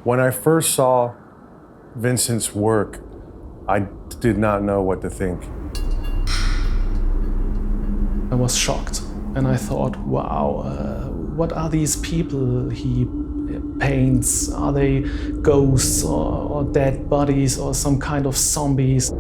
When I first saw Vincent's work, I did not know what to think. I was shocked and I thought, wow, what are these people he paints? Are they ghosts or dead bodies or some kind of zombies?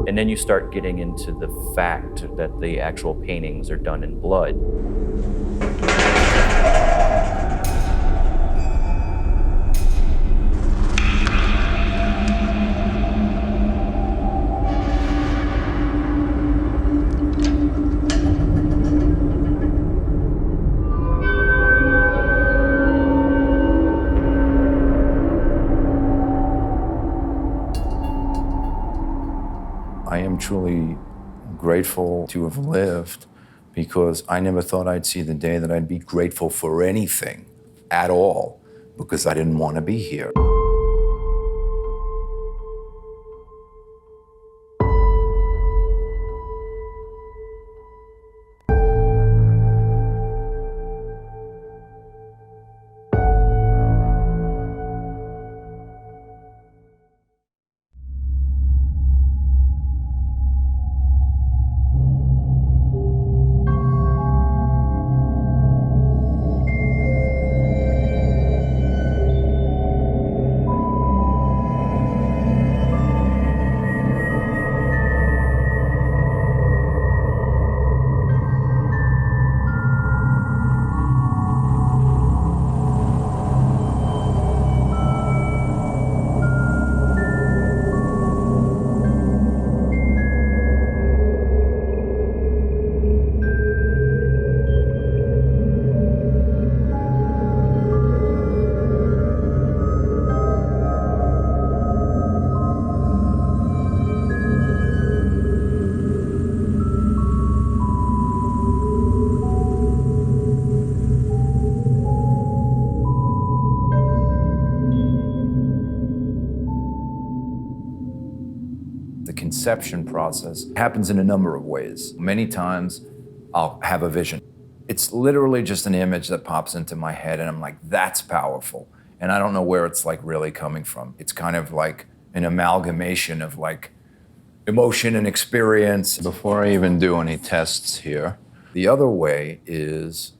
And then you start getting into the fact that the actual paintings are done in blood. I am truly grateful to have lived because I never thought I'd see the day that I'd be grateful for anything at all because I didn't want to be here. The conception process happens in a number of ways. Many times I'll have a vision. It's literally just an image that pops into my head and I'm like, that's powerful. And I don't know where it's like really coming from. It's kind of like an amalgamation of like emotion and experience. Before I even do any tests here, the other way is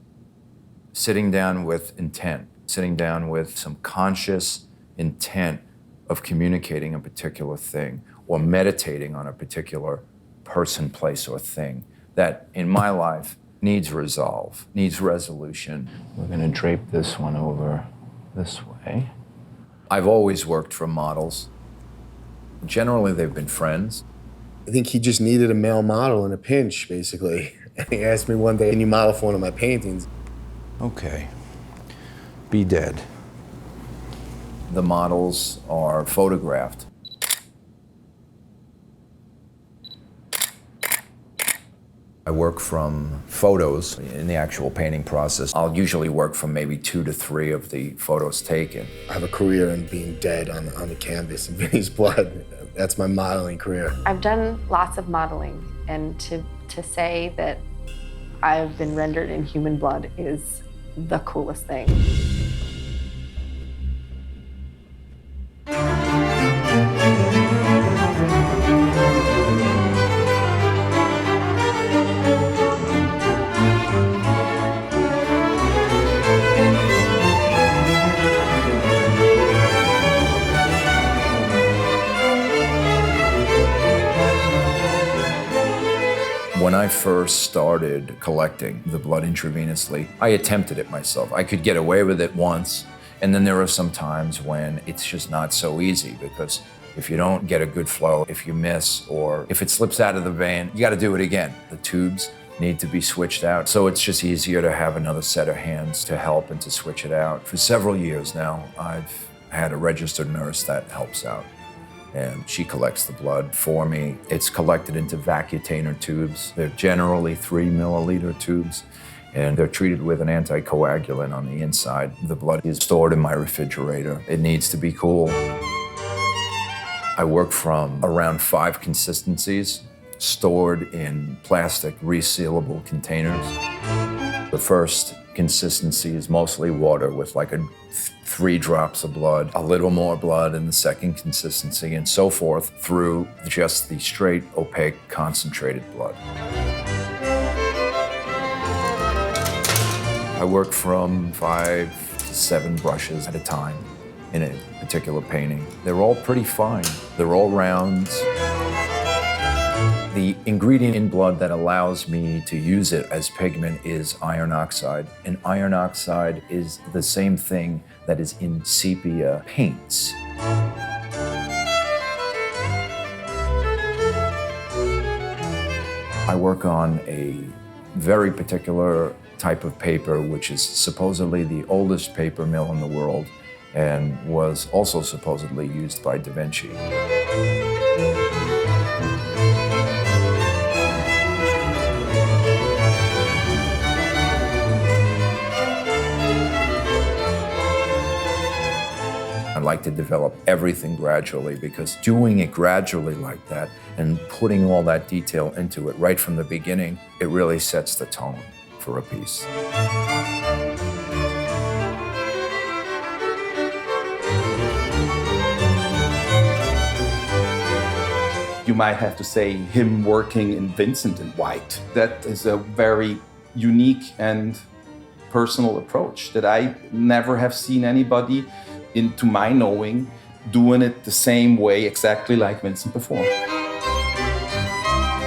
sitting down with intent, sitting down with some conscious intent of communicating a particular thing or meditating on a particular person, place, or thing that in my life needs resolve, needs resolution. We're gonna drape this one over this way. I've always worked for models. Generally, they've been friends. I think he just needed a male model in a pinch, basically. And he asked me one day, can you model for one of my paintings? Okay, be dead. The models are photographed. I work from photos in the actual painting process. I'll usually work from maybe 2 to 3 of the photos taken. I have a career in being dead on the canvas in Vinny's blood. That's my modeling career. I've done lots of modeling, and to say that I've been rendered in human blood is the coolest thing. When I first started collecting the blood intravenously, I attempted it myself. I could get away with it once, and then there are some times when it's just not so easy because if you don't get a good flow, if you miss, or if it slips out of the vein, you gotta do it again. The tubes need to be switched out, so it's just easier to have another set of hands to help and to switch it out. For several years now, I've had a registered nurse that helps out, and she collects the blood for me. It's collected into vacutainer tubes. They're generally 3 milliliter tubes, and they're treated with an anticoagulant on the inside. The blood is stored in my refrigerator. It needs to be cool. I work from around 5 consistencies, stored in plastic resealable containers. The first consistency is mostly water with like 3 drops of blood, a little more blood in the second consistency, and so forth through just the straight, opaque, concentrated blood. I work from 5 to 7 brushes at a time in a particular painting. They're all pretty fine. They're all rounds. The ingredient in blood that allows me to use it as pigment is iron oxide. And iron oxide is the same thing that is in sepia paints. I work on a very particular type of paper, which is supposedly the oldest paper mill in the world and was also supposedly used by Da Vinci. I like to develop everything gradually, because doing it gradually like that and putting all that detail into it right from the beginning, it really sets the tone for a piece. You might have to say him working in Vincent in white. That is a very unique and personal approach that I never have seen anybody, to my knowing, doing it the same way exactly like Vincent before.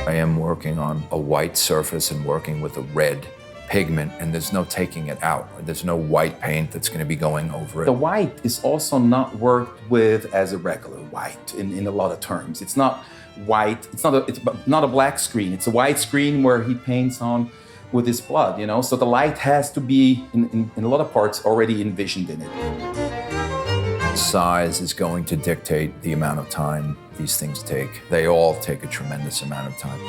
I am working on a white surface and working with a red pigment, and there's no taking it out. There's no white paint that's going to be going over it. The white is also not worked with as a regular white in a lot of terms. It's not white, it's not a black screen. It's a white screen where he paints on with his blood, you know? So the light has to be, in a lot of parts, already envisioned in it. Size is going to dictate the amount of time these things take. They all take a tremendous amount of time.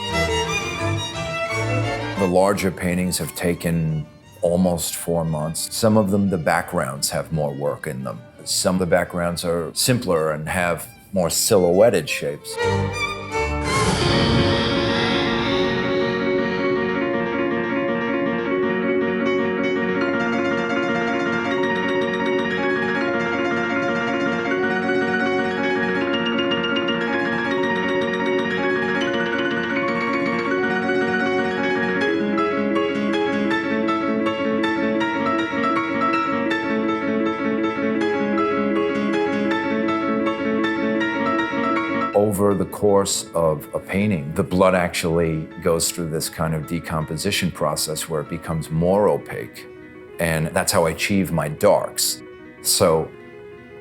The larger paintings have taken almost 4 months. Some of them, the backgrounds have more work in them. Some of the backgrounds are simpler and have more silhouetted shapes. Over the course of a painting, the blood actually goes through this kind of decomposition process where it becomes more opaque. And that's how I achieve my darks. So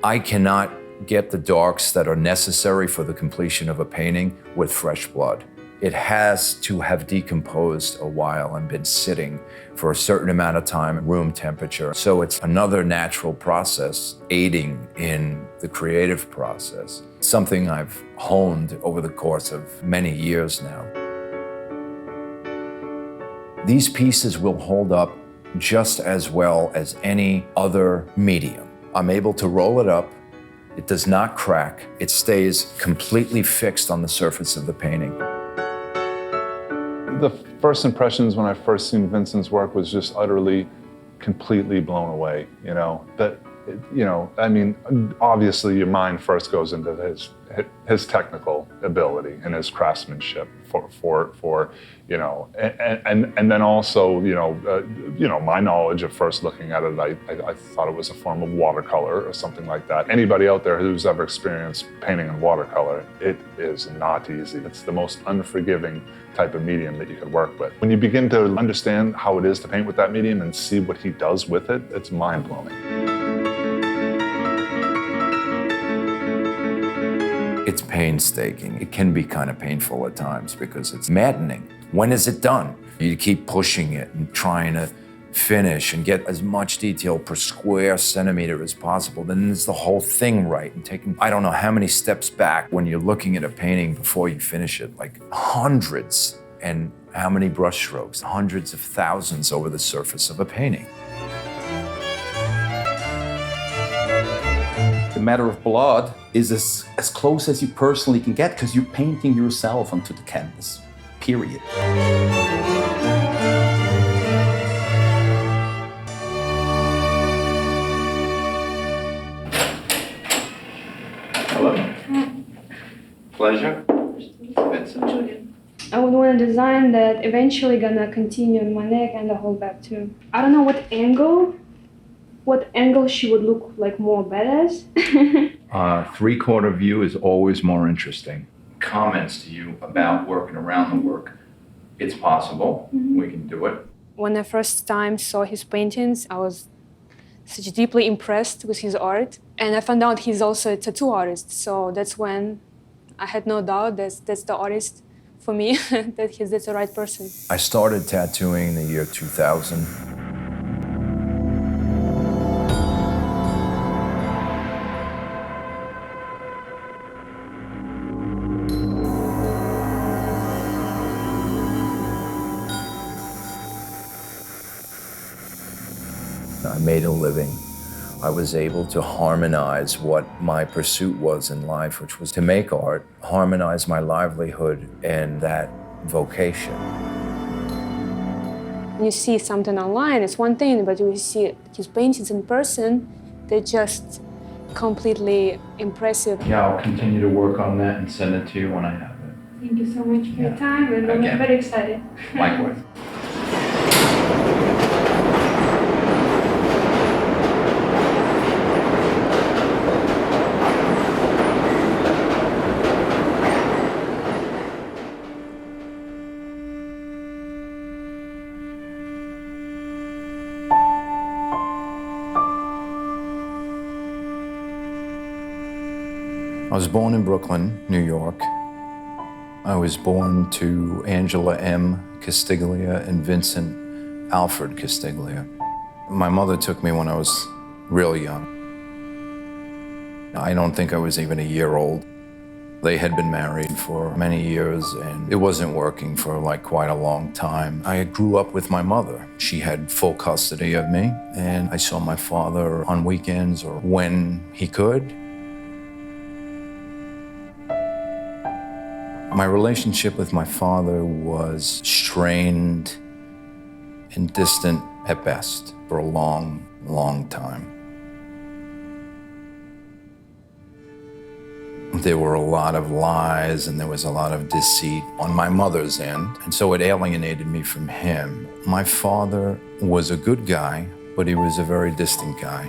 I cannot get the darks that are necessary for the completion of a painting with fresh blood. It has to have decomposed a while and been sitting for a certain amount of time at room temperature. So it's another natural process aiding in the creative process. Something I've honed over the course of many years now. These pieces will hold up just as well as any other medium. I'm able to roll it up. It does not crack. It stays completely fixed on the surface of the painting. The first impressions when I first seen Vincent's work was just utterly, completely blown away, you know. That, you know, I mean, obviously your mind first goes into his technical ability and his craftsmanship for you know, and then also, you know, my knowledge of first looking at it, I thought it was a form of watercolor or something like that. Anybody out there who's ever experienced painting in watercolor, it is not easy. It's the most unforgiving type of medium that you could work with. When you begin to understand how it is to paint with that medium and see what he does with it, it's mind-blowing. It's painstaking. It can be kind of painful at times because it's maddening. When is it done? You keep pushing it and trying to finish and get as much detail per square centimeter as possible. Then there's the whole thing right, and taking, I don't know how many steps back when you're looking at a painting before you finish it, like hundreds, and How many brush strokes? Hundreds of thousands over the surface of a painting. The matter of blood is as close as you personally can get because you're painting yourself onto the canvas, period. Hello. Pleasure. Vincent. I would want to design that eventually gonna continue on my neck and the whole back too. I don't know what angle she would look like more badass. 3/4 view is always more interesting. Comments to you about working around the work. It's possible. We can do it. When I first time saw his paintings, I was such deeply impressed with his art. And I found out he's also a tattoo artist. So that's when I had no doubt that's the artist for me, that's the right person. I started tattooing in the year 2000. I made a living. I was able to harmonize what my pursuit was in life, which was to make art, harmonize my livelihood and that vocation. You see something online, it's one thing, but you see his paintings in person, they're just completely impressive. Yeah, I'll continue to work on that and send it to you when I have it. Thank you so much for your time, and I'm Again. very excited. Likewise. I was born in Brooklyn, New York. I was born to Angela M. Castiglia and Vincent Alfred Castiglia. My mother took me when I was real young. I don't think I was even a year old. They had been married for many years and it wasn't working for quite a long time. I grew up with my mother. She had full custody of me and I saw my father on weekends or when he could. My relationship with my father was strained and distant at best for a long, long time. There were a lot of lies and there was a lot of deceit on my mother's end, and so it alienated me from him. My father was a good guy, but he was a very distant guy.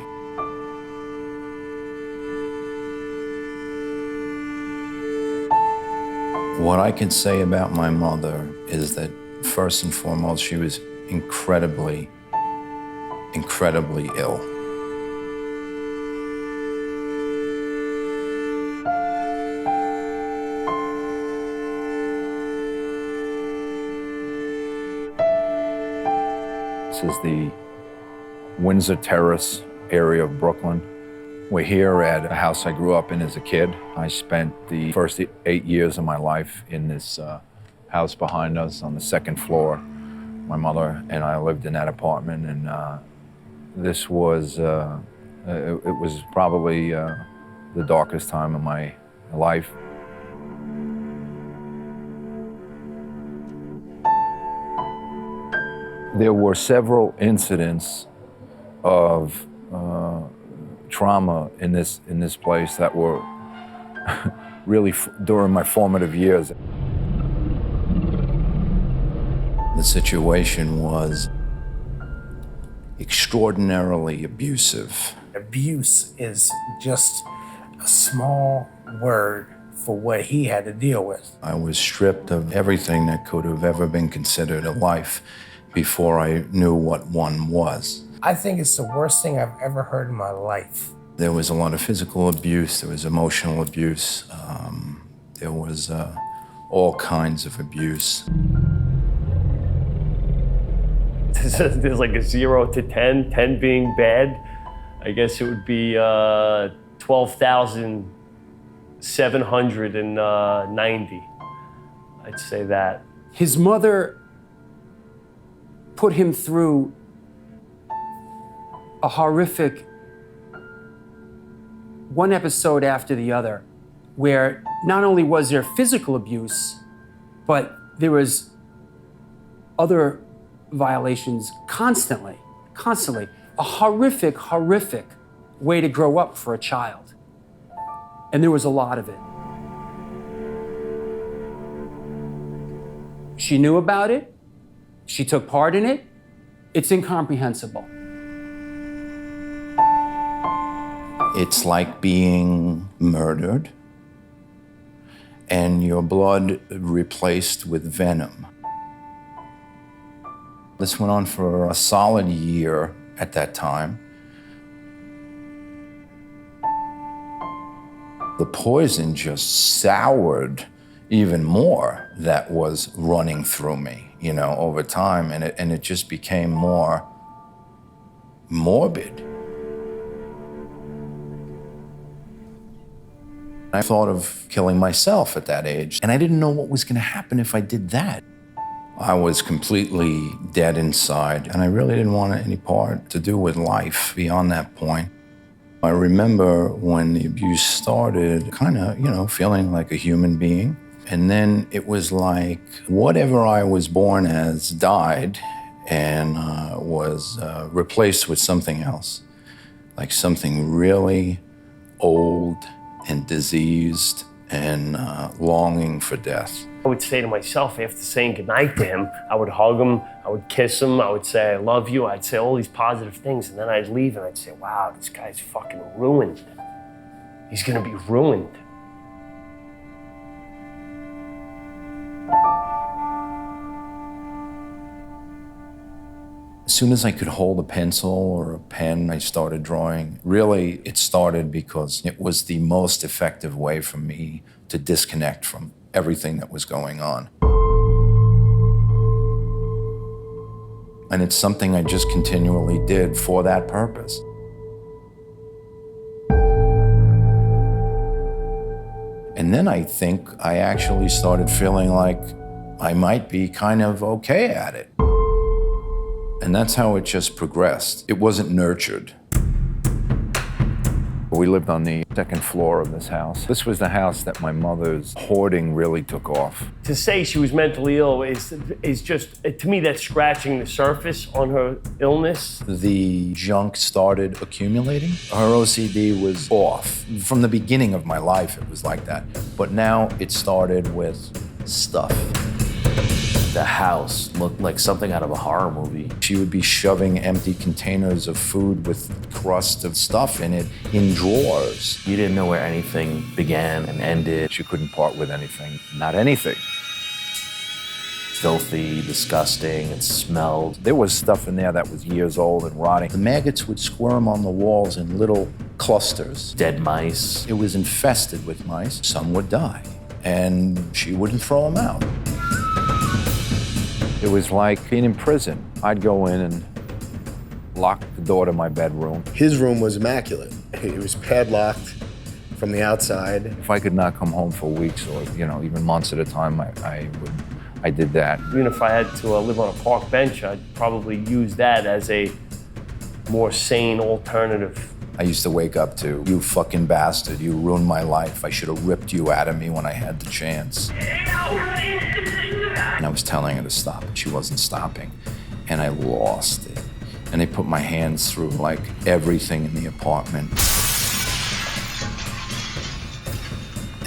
What I can say about my mother is that, first and foremost, she was incredibly, incredibly ill. This is the Windsor Terrace area of Brooklyn. We're here at a house I grew up in as a kid. I spent the first 8 years of my life in this house behind us on the second floor. My mother and I lived in that apartment, and this was, it was probably the darkest time of my life. There were several incidents of trauma in this place that were really during my formative years. The situation was extraordinarily abusive. Abuse is just a small word for what he had to deal with. I was stripped of everything that could have ever been considered a life before I knew what one was. I think it's the worst thing I've ever heard in my life. There was a lot of physical abuse, there was emotional abuse, there was all kinds of abuse. There's like a 0 to 10, 10 being bad. I guess it would be 12,790. I'd say that. His mother put him through a horrific one episode after the other, where not only was there physical abuse, but there was other violations constantly. A horrific way to grow up for a child. And there was a lot of it. She knew about it. She took part in it. It's incomprehensible. It's like being murdered and your blood replaced with venom. This went on for a solid year at that time. The poison just soured even more that was running through me, you know, over time, and it just became more morbid. I thought of killing myself at that age, and I didn't know what was going to happen if I did that. I was completely dead inside, and I really didn't want any part to do with life beyond that point. I remember when the abuse started, kind of, you know, feeling like a human being. And then it was like whatever I was born as died and was replaced with something else, like something really old and diseased and longing for death. I would say to myself after saying goodnight to him, I would hug him, I would kiss him, I would say, I love you, I'd say all these positive things, and then I'd leave and I'd say, wow, this guy's fucking ruined. He's gonna be ruined. As soon as I could hold a pencil or a pen, I started drawing. Really, it started because it was the most effective way for me to disconnect from everything that was going on. And it's something I just continually did for that purpose. And then I think I actually started feeling like I might be kind of okay at it. And that's how it just progressed. It wasn't nurtured. We lived on the second floor of this house. This was the house that my mother's hoarding really took off. To say she was mentally ill is just, to me, that's scratching the surface on her illness. The junk started accumulating. Her OCD was off. From the beginning of my life, it was like that. But now it started with stuff. The house looked like something out of a horror movie. She would be shoving empty containers of food with crust of stuff in it in drawers. You didn't know where anything began and ended. She couldn't part with anything, not anything. Filthy, disgusting, it smelled. There was stuff in there that was years old and rotting. The maggots would squirm on the walls in little clusters. Dead mice. It was infested with mice. Some would die, and she wouldn't throw them out. It was like being in prison. I'd go in and lock the door to my bedroom. His room was immaculate. It was padlocked from the outside. If I could not come home for weeks or, you know, even months at a time, I did that. Even if I had to live on a park bench, I'd probably use that as a more sane alternative. I used to wake up to, you fucking bastard, you ruined my life. I should have ripped you out of me when I had the chance. And I was telling her to stop, and she wasn't stopping. And I lost it. And I put my hands through like everything in the apartment.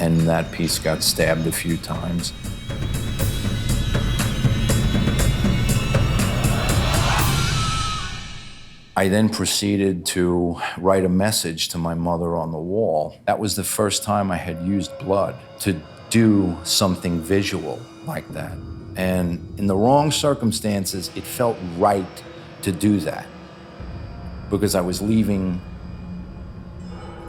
And that piece got stabbed a few times. I then proceeded to write a message to my mother on the wall. That was the first time I had used blood to do something visual like that. And in the wrong circumstances, it felt right to do that because I was leaving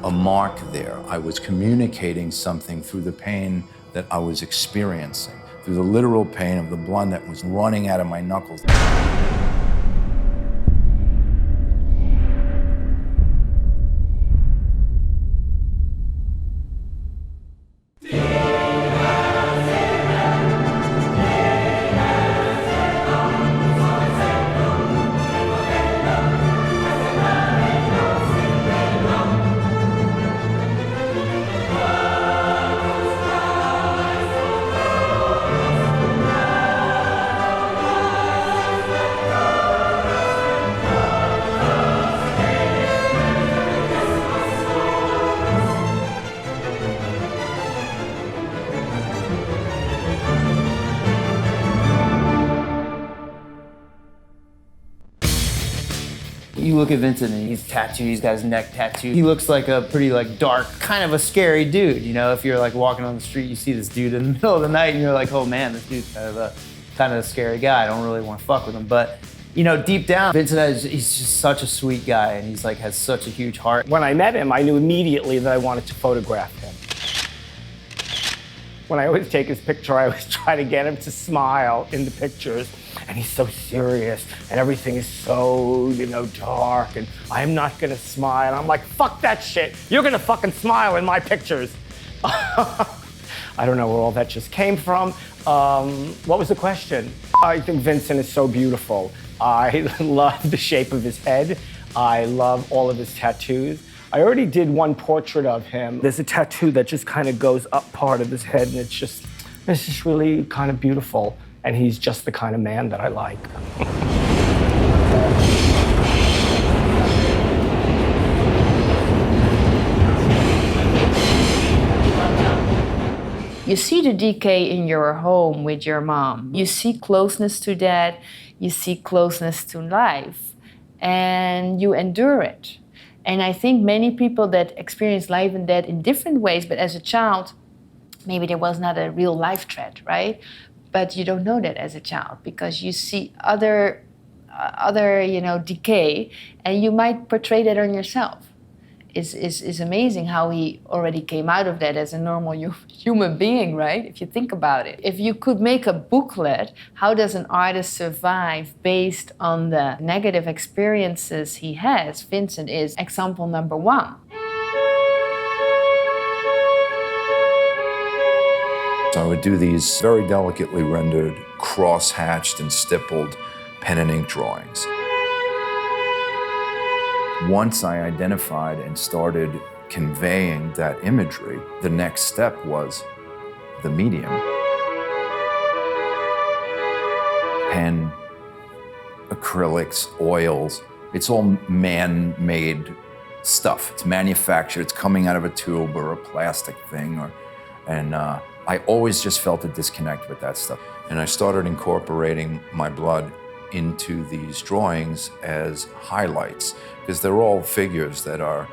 a mark there. I was communicating something through the pain that I was experiencing, through the literal pain of the blood that was running out of my knuckles. You look at Vincent and he's tattooed, he's got his neck tattooed. He looks like a pretty like dark, kind of a scary dude. You know, if you're like walking on the street, you see this dude in the middle of the night and you're like, oh man, this dude's kind of a scary guy. I don't really want to fuck with him. But you know, deep down, Vincent he's just such a sweet guy and he's like has such a huge heart. When I met him, I knew immediately that I wanted to photograph him. When I always take his picture, I always try to get him to smile in the pictures. And he's so serious, and everything is so, you know, dark, and I'm not gonna smile. I'm like, fuck that shit. You're gonna fucking smile in my pictures. I don't know where all that just came from. What was the question? I think Vincent is so beautiful. I love the shape of his head. I love all of his tattoos. I already did one portrait of him. There's a tattoo that just kind of goes up part of his head, and it's just really kind of beautiful. And he's just the kind of man that I like. You see the decay in your home with your mom. You see closeness to that, you see closeness to life, and you endure it. And I think many people that experience life and death in different ways, but as a child, maybe there was not a real life threat, right? But you don't know that as a child because you see other decay, and you might portray that on yourself. It's amazing how he already came out of that as a normal human being, right? If you think about it. If you could make a booklet, how does an artist survive based on the negative experiences he has? Vincent is example number one. So I would do these very delicately rendered, cross-hatched and stippled pen and ink drawings. Once I identified and started conveying that imagery, the next step was the medium. Pen, acrylics, oils, it's all man-made stuff. It's manufactured, it's coming out of a tube or a plastic thing, I always just felt a disconnect with that stuff. And I started incorporating my blood into these drawings as highlights, because they're all figures that are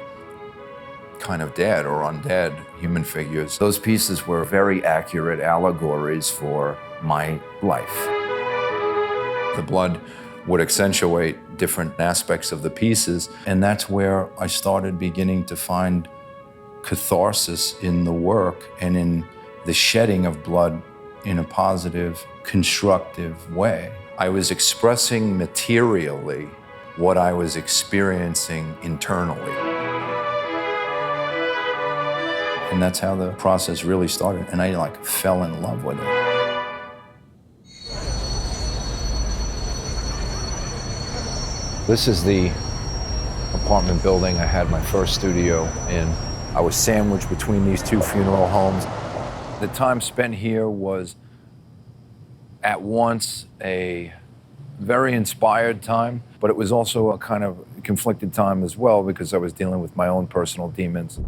kind of dead or undead, human figures. Those pieces were very accurate allegories for my life. The blood would accentuate different aspects of the pieces, and that's where I started beginning to find catharsis in the work and in the shedding of blood in a positive, constructive way. I was expressing materially what I was experiencing internally. And that's how the process really started. And I fell in love with it. This is the apartment building I had my first studio in. I was sandwiched between these two funeral homes. The time spent here was at once a very inspired time, but it was also a kind of conflicted time as well because I was dealing with my own personal demons.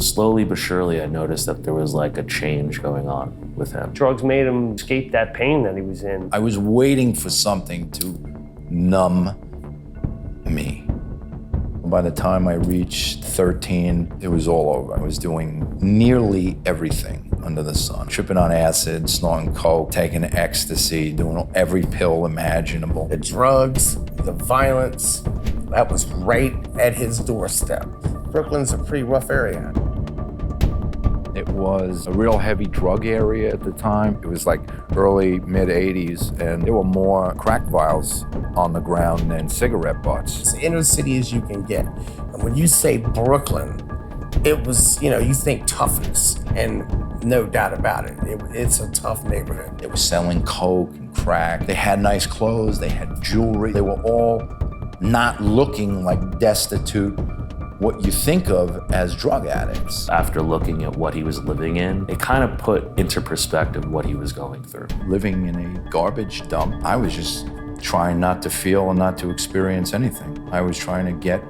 Slowly but surely, I noticed that there was like a change going on with him. Drugs made him escape that pain that he was in. I was waiting for something to numb me. By the time I reached 13, it was all over. I was doing nearly everything under the sun. Tripping on acid, snorting coke, taking ecstasy, doing every pill imaginable. The drugs, the violence, that was right at his doorstep. Brooklyn's a pretty rough area. It was a real heavy drug area at the time. It was like early, mid-'80s, and there were more crack vials on the ground than cigarette butts. As inner city as you can get. And when you say Brooklyn, it was, you think toughness, and no doubt about it. It's a tough neighborhood. They were selling coke and crack. They had nice clothes, they had jewelry. They were all not looking like destitute, what you think of as drug addicts. After looking at what he was living in, it kind of put into perspective what he was going through. Living in a garbage dump, I was just trying not to feel and not to experience anything. I was trying to get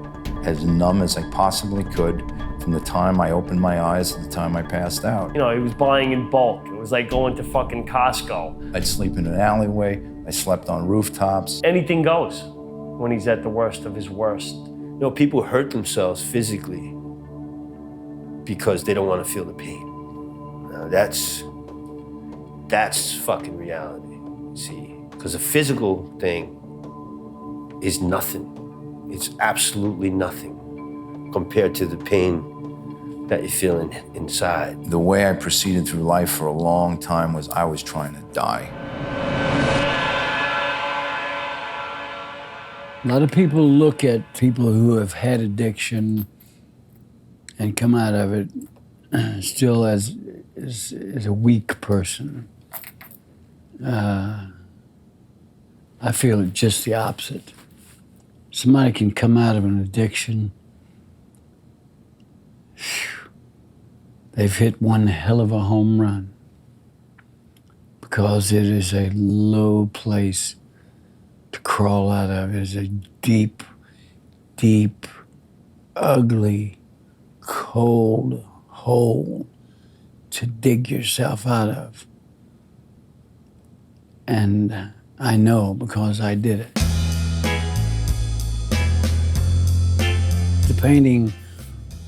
as numb as I possibly could from the time I opened my eyes to the time I passed out. He was buying in bulk. It was like going to fucking Costco. I'd sleep in an alleyway, I slept on rooftops. Anything goes when he's at the worst of his worst. You know, people hurt themselves physically because they don't want to feel the pain. Now, that's fucking reality, see? Because a physical thing is nothing. It's absolutely nothing compared to the pain that you're feeling inside. The way I proceeded through life for a long time was I was trying to die. A lot of people look at people who have had addiction and come out of it still as a weak person. I feel just the opposite. Somebody can come out of an addiction. They've hit one hell of a home run because it is a low place to crawl out of. It is a deep, deep, ugly, cold hole to dig yourself out of. And I know because I did it. The painting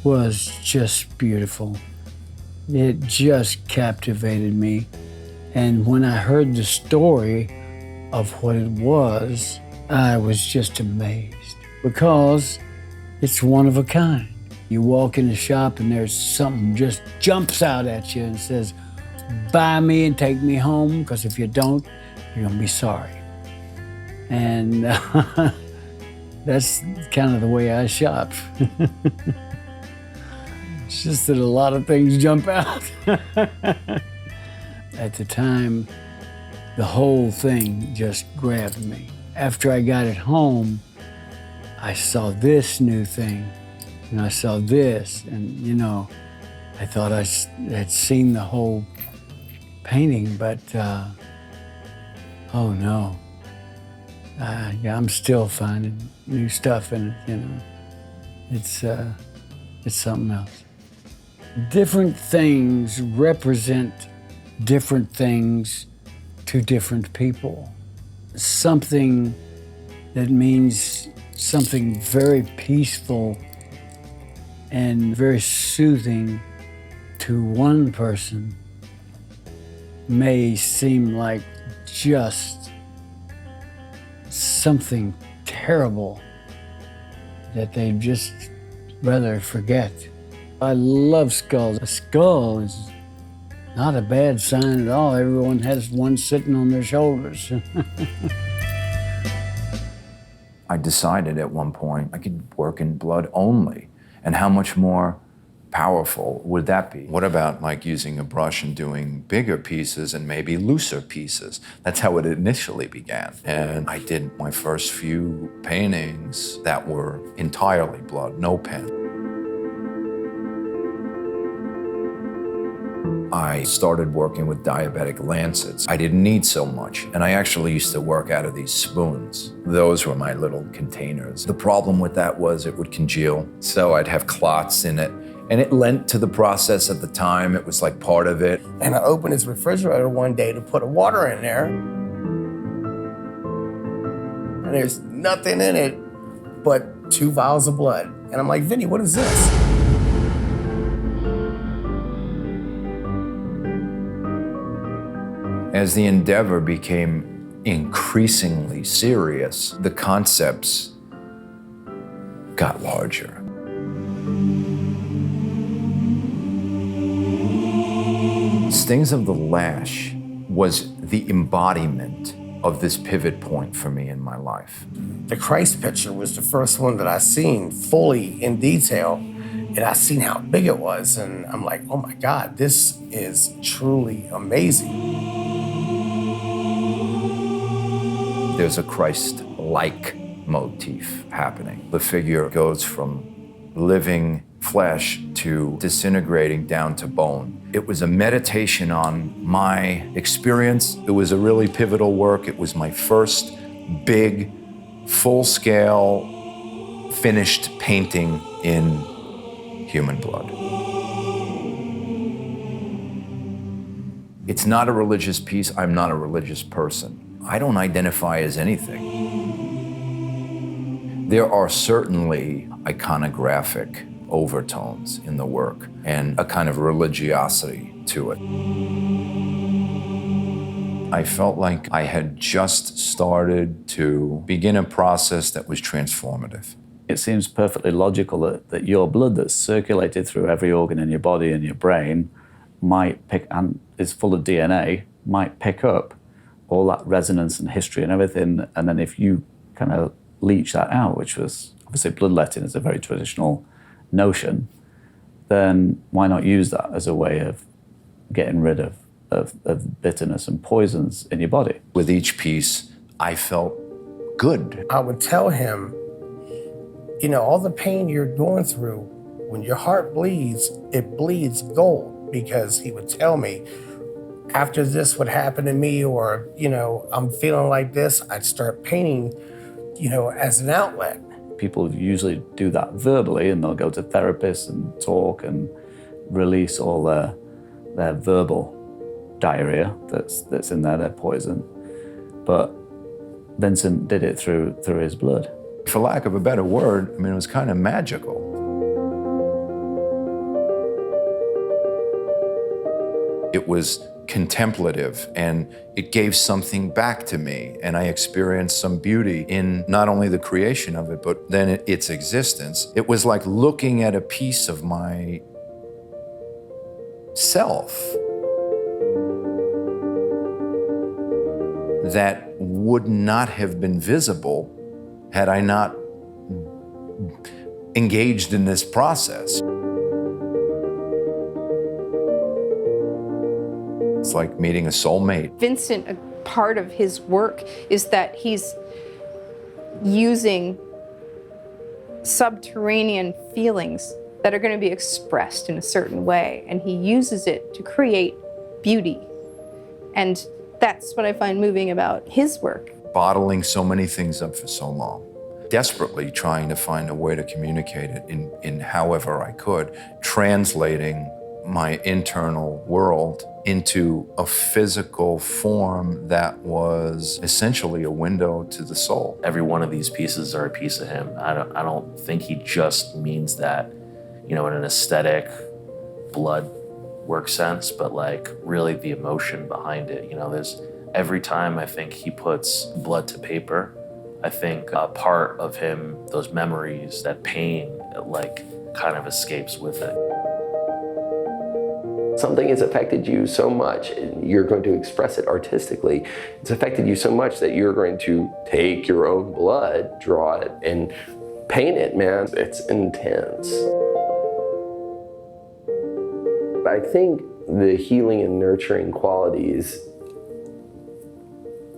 was just beautiful. It just captivated me. And when I heard the story of what it was, I was just amazed because it's one of a kind. You walk in the shop and there's something just jumps out at you and says, buy me and take me home, because if you don't, you're gonna be sorry. And that's kind of the way I shop. It's just that a lot of things jump out. At the time, the whole thing just grabbed me. After I got it home, I saw this new thing, and I saw this, and you know, I thought I had seen the whole painting, but oh no. Yeah, I'm still finding new stuff in it, you know. It's something else. Different things represent different things to different people. Something that means something very peaceful and very soothing to one person may seem like just something terrible that they'd just rather forget. I love skulls. A skull is not a bad sign at all. Everyone has one sitting on their shoulders. I decided at one point I could work in blood only. And how much more powerful would that be? What about like using a brush and doing bigger pieces and maybe looser pieces? That's how it initially began. And I did my first few paintings that were entirely blood, no pen. I started working with diabetic lancets. I didn't need so much, and I actually used to work out of these spoons. Those were my little containers. The problem with that was it would congeal, so I'd have clots in it, and it lent to the process at the time. It was like part of it. And I opened his refrigerator one day to put water in there, and there's nothing in it but 2 vials of blood. And I'm like, Vinny, what is this? As the endeavor became increasingly serious, the concepts got larger. Stings of the Lash was the embodiment of this pivot point for me in my life. The Christ picture was the first one that I seen fully in detail, and I seen how big it was, and I'm like, oh my God, this is truly amazing. There's a Christ-like motif happening. The figure goes from living flesh to disintegrating down to bone. It was a meditation on my experience. It was a really pivotal work. It was my first big, full-scale, finished painting in human blood. It's not a religious piece. I'm not a religious person. I don't identify as anything. There are certainly iconographic overtones in the work and a kind of religiosity to it. I felt like I had just started to begin a process that was transformative. It seems perfectly logical that your blood that's circulated through every organ in your body and your brain might pick, and is full of DNA, might pick up all that resonance and history and everything. And then if you kind of leach that out, which was obviously bloodletting is a very traditional notion, then why not use that as a way of getting rid of bitterness and poisons in your body? With each piece, I felt good. I would tell him, you know, all the pain you're going through, when your heart bleeds, it bleeds gold, because he would tell me, after this would happen to me, or, you know, I'm feeling like this, I'd start painting, you know, as an outlet. People usually do that verbally, and they'll go to therapists and talk and release all their verbal diarrhea that's in there, their poison. But Vincent did it through his blood. For lack of a better word, I mean, it was kind of magical. It was contemplative, and it gave something back to me, and I experienced some beauty in not only the creation of it, but then its existence. It was like looking at a piece of my self that would not have been visible had I not engaged in this process. It's like meeting a soulmate. Vincent, a part of his work is that he's using subterranean feelings that are going to be expressed in a certain way, and he uses it to create beauty. And that's what I find moving about his work. Bottling so many things up for so long, desperately trying to find a way to communicate it in however I could, translating my internal world into a physical form that was essentially a window to the soul. Every one of these pieces are a piece of him. I don't think he just means that, you know, in an aesthetic blood work sense, but like really the emotion behind it. You know, there's every time I think he puts blood to paper, I think a part of him, those memories, that pain, like kind of escapes with it. Something has affected you so much, and you're going to express it artistically. It's affected you so much that you're going to take your own blood, draw it, and paint it, man. It's intense. I think the healing and nurturing qualities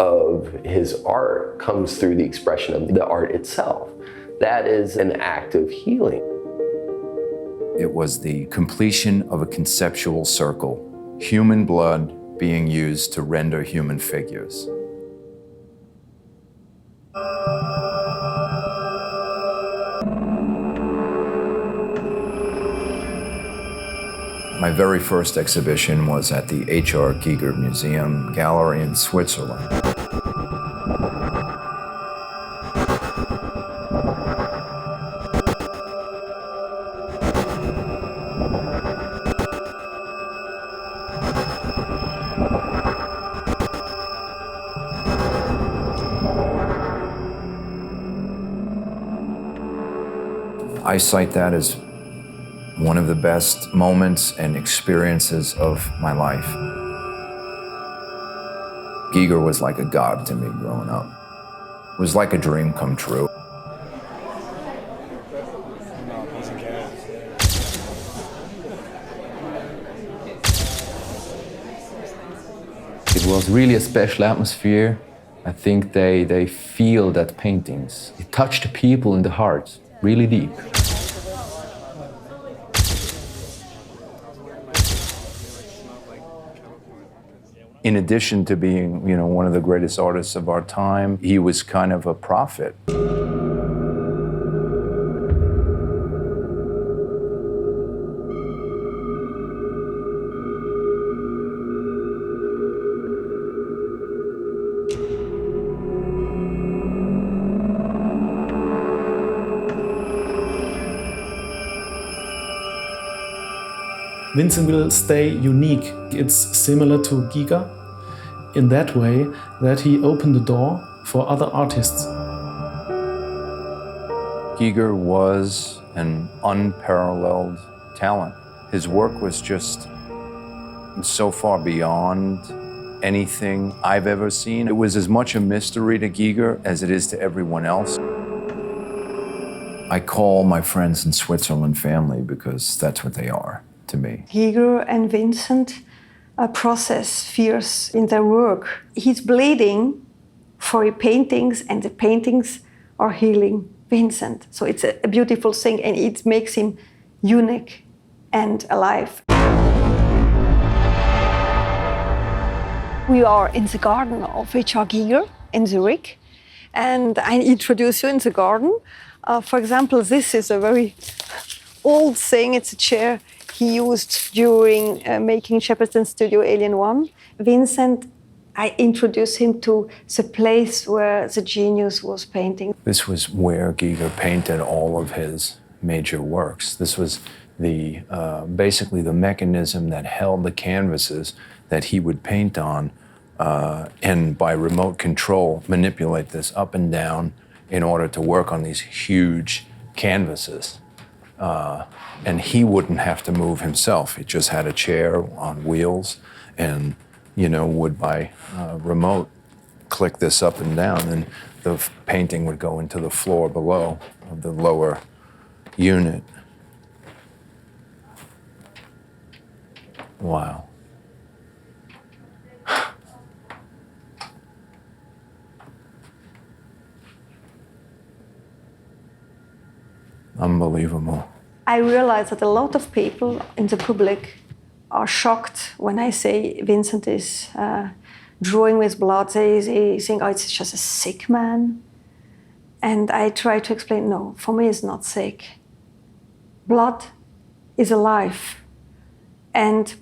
of his art comes through the expression of the art itself. That is an act of healing. It was the completion of a conceptual circle, human blood being used to render human figures. My very first exhibition was at the H.R. Giger Museum Gallery in Switzerland. I cite that as one of the best moments and experiences of my life. Giger was like a god to me growing up. It was like a dream come true. It was really a special atmosphere. I think they feel that paintings. It touched people in the heart, really deep. In addition to being, you know, one of the greatest artists of our time, he was kind of a prophet. Vincent will stay unique. It's similar to Giger in that way that he opened the door for other artists. Giger was an unparalleled talent. His work was just so far beyond anything I've ever seen. It was as much a mystery to Giger as it is to everyone else. I call my friends in Switzerland family because that's what they are to me. Giger and Vincent process fears in their work. He's bleeding for his paintings, and the paintings are healing Vincent. So it's a beautiful thing, and it makes him unique and alive. We are in the garden of H.R. Giger in Zurich, and I introduce you in the garden. For example, this is a very old thing. It's a chair he used during making Shepperton Studio Alien 1. Vincent, I introduced him to the place where the genius was painting. This was where Giger painted all of his major works. This was the basically the mechanism that held the canvases that he would paint on, and by remote control manipulate this up and down in order to work on these huge canvases. And he wouldn't have to move himself. He just had a chair on wheels and, you know, would by remote click this up and down, and the painting would go into the floor below of the lower unit. Wow. Unbelievable. I realize that a lot of people in the public are shocked when I say Vincent is drawing with blood. They think, oh, it's just a sick man. And I try to explain, no, for me it's not sick. Blood is alive. And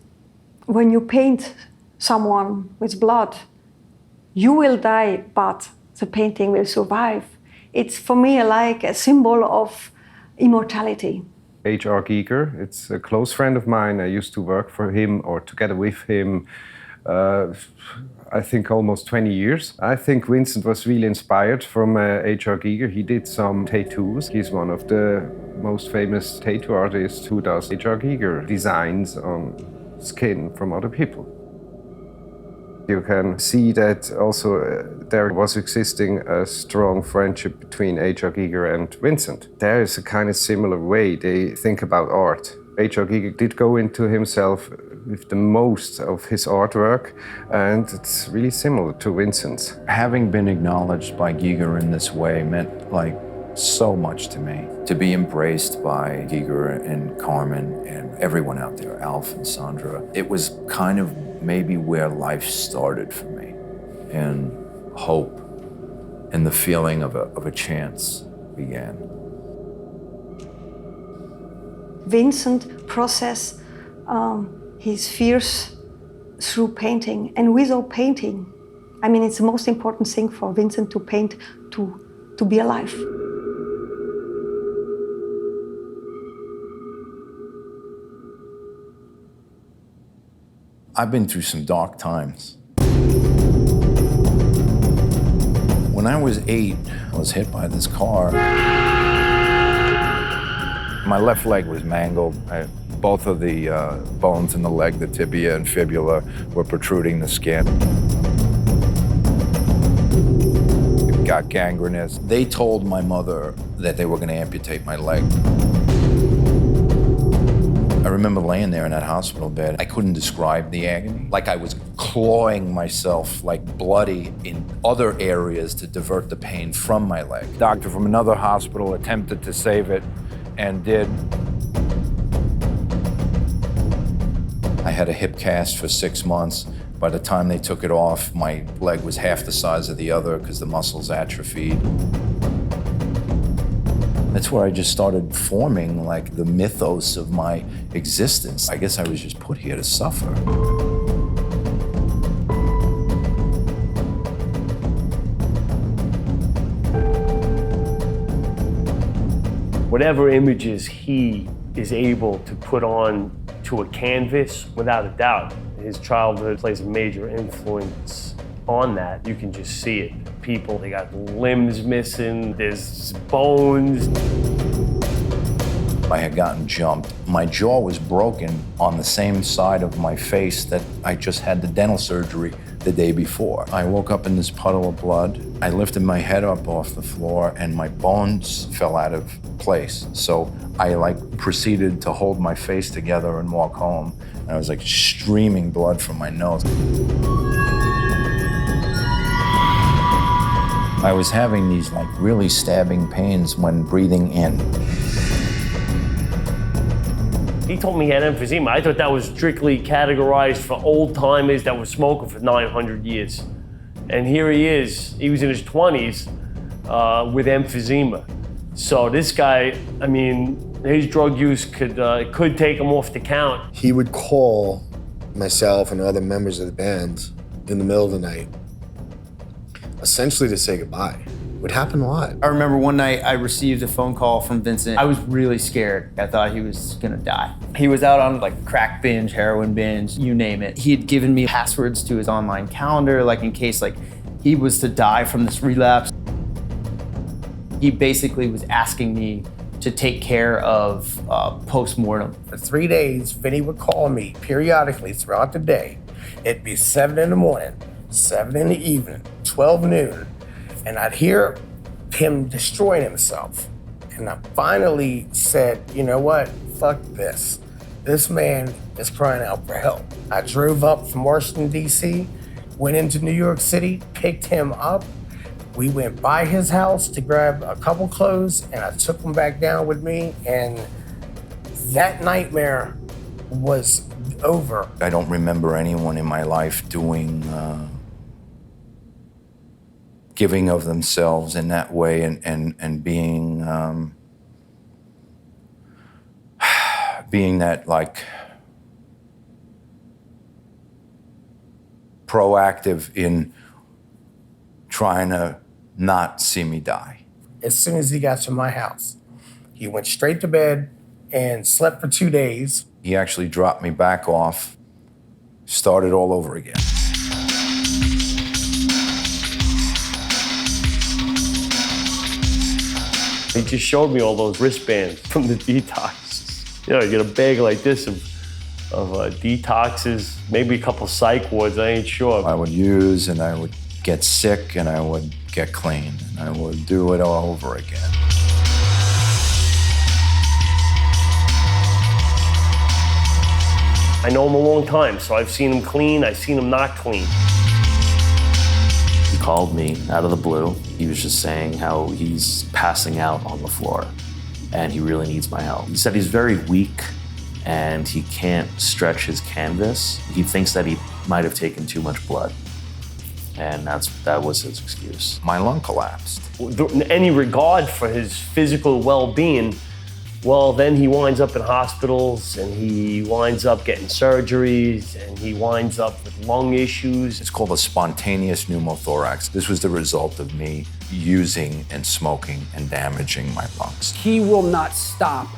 when you paint someone with blood, you will die, but the painting will survive. It's for me like a symbol of immortality. H.R. Giger, it's a close friend of mine. I used to work for him or together with him, I think almost 20 years. I think Vincent was really inspired from H.R. Giger. He did some tattoos. He's one of the most famous tattoo artists who does H.R. Giger designs on skin from other people. You can see that also there was existing a strong friendship between H.R. Giger and Vincent. There is a kind of similar way they think about art. H.R. Giger did go into himself with the most of his artwork, and it's really similar to Vincent's. Having been acknowledged by Giger in this way meant like so much to me. To be embraced by Giger and Carmen and everyone out there, Alf and Sandra, it was kind of maybe where life started for me, and hope and the feeling of a chance began. Vincent processed his fears through painting, and without painting, I mean, it's the most important thing for Vincent to paint, to be alive. I've been through some dark times. When I was 8, I was hit by this car. My left leg was mangled. Both of the bones in the leg, the tibia and fibula, were protruding the skin. It got gangrenous. They told my mother that they were going to amputate my leg. I remember laying there in that hospital bed. I couldn't describe the agony. Like I was clawing myself, like bloody, in other areas to divert the pain from my leg. Doctor from another hospital attempted to save it and did. I had a hip cast for 6 months. By the time they took it off, my leg was half the size of the other because the muscles atrophied. That's where I just started forming like the mythos of my existence. I guess I was just put here to suffer. Whatever images he is able to put on to a canvas, without a doubt. His childhood plays a major influence on that. You can just see it. People, they got limbs missing, there's bones. I had gotten jumped. My jaw was broken on the same side of my face that I just had the dental surgery the day before. I woke up in this puddle of blood. I lifted my head up off the floor and my bones fell out of place. So I proceeded to hold my face together and walk home. And I was streaming blood from my nose. I was having these really stabbing pains when breathing in. He told me he had emphysema. I thought that was strictly categorized for old timers that were smoking for 900 years. And here he is, he was in his 20s with emphysema. So this guy, I mean, his drug use could take him off the count. He would call myself and other members of the band in the middle of the night, essentially to say goodbye. It would happen a lot. I remember one night I received a phone call from Vincent. I was really scared. I thought he was gonna die. He was out on crack binge, heroin binge, you name it. He had given me passwords to his online calendar, in case he was to die from this relapse. He basically was asking me to take care of post-mortem. For 3 days, Vinny would call me periodically throughout the day. It'd be 7 in the morning, 7 in the evening, 12 noon. And I'd hear him destroying himself. And I finally said, you know what? Fuck this. This man is crying out for help. I drove up from Washington, D.C., went into New York City, picked him up. We went by his house to grab a couple clothes, and I took him back down with me. And that nightmare was over. I don't remember anyone in my life doing giving of themselves in that way and being being that proactive in trying to not see me die. As soon as he got to my house, he went straight to bed and slept for 2 days. He actually dropped me back off, started all over again. He just showed me all those wristbands from the detox. You get a bag like this of detoxes, maybe a couple psych wards, I ain't sure. I would use and I would get sick and I would get clean and I would do it all over again. I know him a long time, so I've seen him clean, I've seen him not clean. He called me out of the blue. He was just saying how he's passing out on the floor and he really needs my help. He said he's very weak and he can't stretch his canvas. He thinks that he might have taken too much blood. And that was his excuse. My lung collapsed. Any regard for his physical well-being, well, then he winds up in hospitals and he winds up getting surgeries and he winds up with lung issues. It's called a spontaneous pneumothorax. This was the result of me using and smoking and damaging my lungs. He will not stop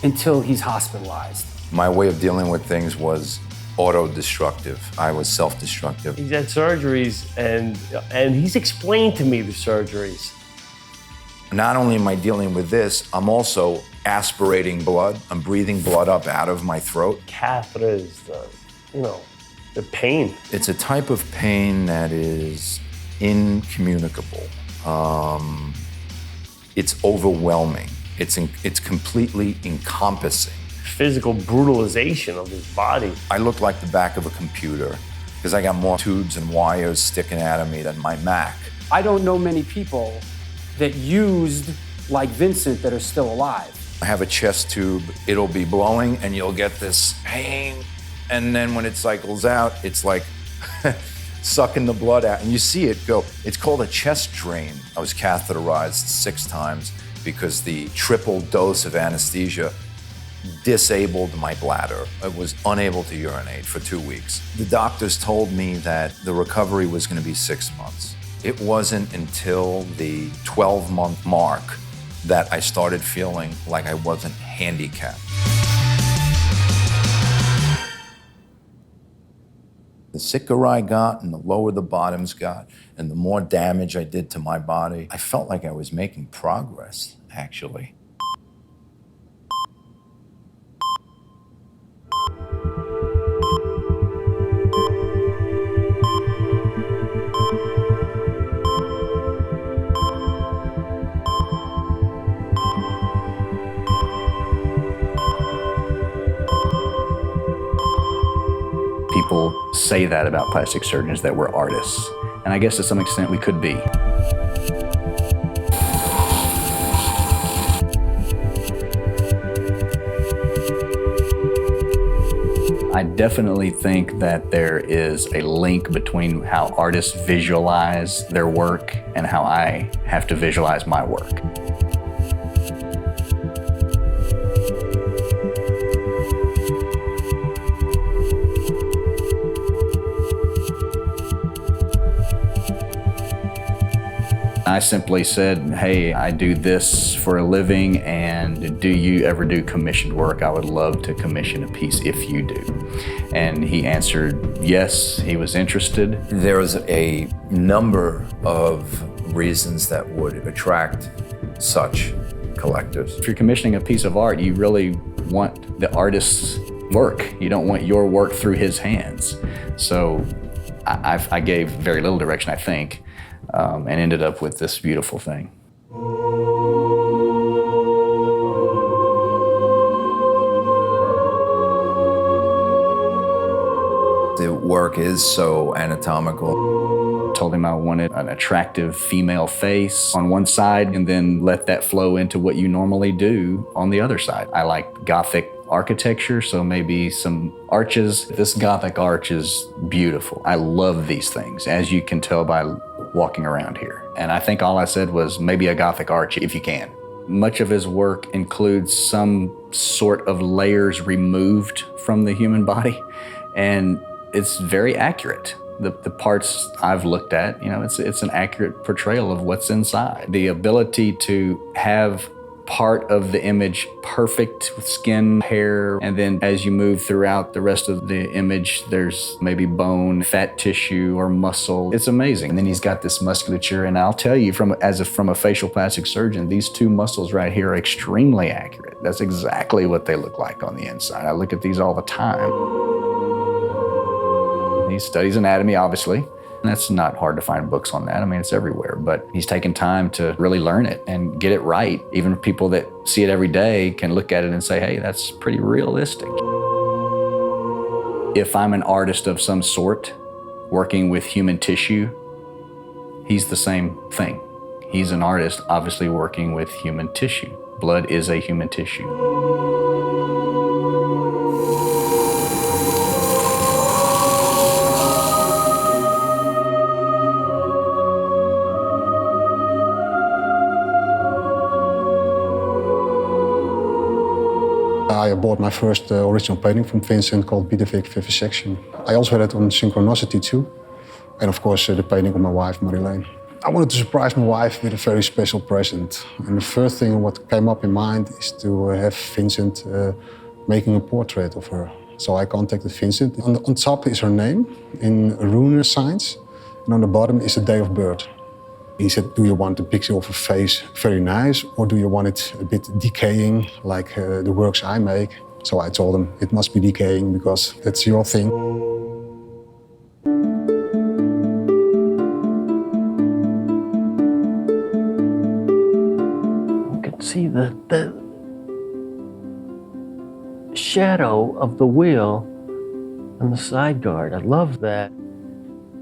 until he's hospitalized. My way of dealing with things was auto-destructive. I was self-destructive. He's had surgeries and he's explained to me the surgeries. Not only am I dealing with this, I'm also aspirating blood. I'm breathing blood up out of my throat. Catheters, the pain. It's a type of pain that is incommunicable. It's overwhelming. It's completely encompassing. Physical brutalization of his body. I look like the back of a computer because I got more tubes and wires sticking out of me than my Mac. I don't know many people that used like Vincent that are still alive. I have a chest tube, it'll be blowing and you'll get this pain. And then when it cycles out, it's like sucking the blood out and you see it go. It's called a chest drain. I was catheterized 6 times because the triple dose of anesthesia disabled my bladder. I was unable to urinate for 2 weeks. The doctors told me that the recovery was going to be 6 months. It wasn't until the 12-month mark that I started feeling like I wasn't handicapped. The sicker I got and the lower the bottoms got and the more damage I did to my body, I felt like I was making progress, actually. People say that about plastic surgeons, that we're artists. And I guess to some extent we could be. I definitely think that there is a link between how artists visualize their work and how I have to visualize my work. I simply said, hey, I do this for a living, and do you ever do commissioned work? I would love to commission a piece if you do. And he answered yes, he was interested. There was a number of reasons that would attract such collectors. If you're commissioning a piece of art, you really want the artist's work. You don't want your work through his hands. So I gave very little direction, I think. And ended up with this beautiful thing. The work is so anatomical. Told him I wanted an attractive female face on one side and then let that flow into what you normally do on the other side. I like Gothic architecture, so maybe some arches. This Gothic arch is beautiful. I love these things, as you can tell by walking around here. And I think all I said was maybe a Gothic arch if you can. Much of his work includes some sort of layers removed from the human body, and it's very accurate. The parts I've looked at, you know, it's an accurate portrayal of what's inside. The ability to have part of the image perfect with skin, hair, and then as you move throughout the rest of the image, there's maybe bone, fat tissue, or muscle. It's amazing. And then he's got this musculature, and I'll tell you, from a facial plastic surgeon, these two muscles right here are extremely accurate. That's exactly what they look like on the inside. I look at these all the time. He studies anatomy, obviously. That's not hard to find books on that. I mean, it's everywhere, but he's taken time to really learn it and get it right. Even people that see it every day can look at it and say, hey, that's pretty realistic. If I'm an artist of some sort working with human tissue, he's the same thing. He's an artist, obviously working with human tissue. Blood is a human tissue. I bought my first original painting from Vincent called Vivisection. I also had it on Synchronicity too. And of course the painting of my wife, Marilene. I wanted to surprise my wife with a very special present. And the first thing what came up in mind is to have Vincent making a portrait of her. So I contacted Vincent. On top is her name in rune signs. And on the bottom is the day of birth. He said, do you want the picture of her face very nice, or do you want it a bit decaying, like the works I make? So I told him, it must be decaying, because that's your thing. You can see the shadow of the wheel on the side guard. I love that.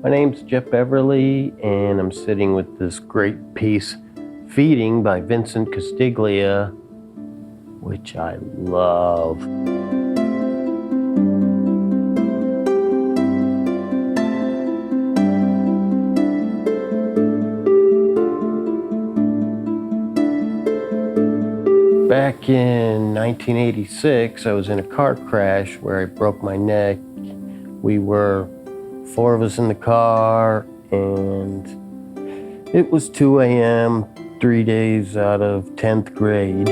My name's Jeff Beverly, and I'm sitting with this great piece, Feeding by Vincent Castiglia, which I love. Back in 1986, I was in a car crash where I broke my neck. We were 4 of us in the car, and it was 2 a.m., 3 days out of 10th grade.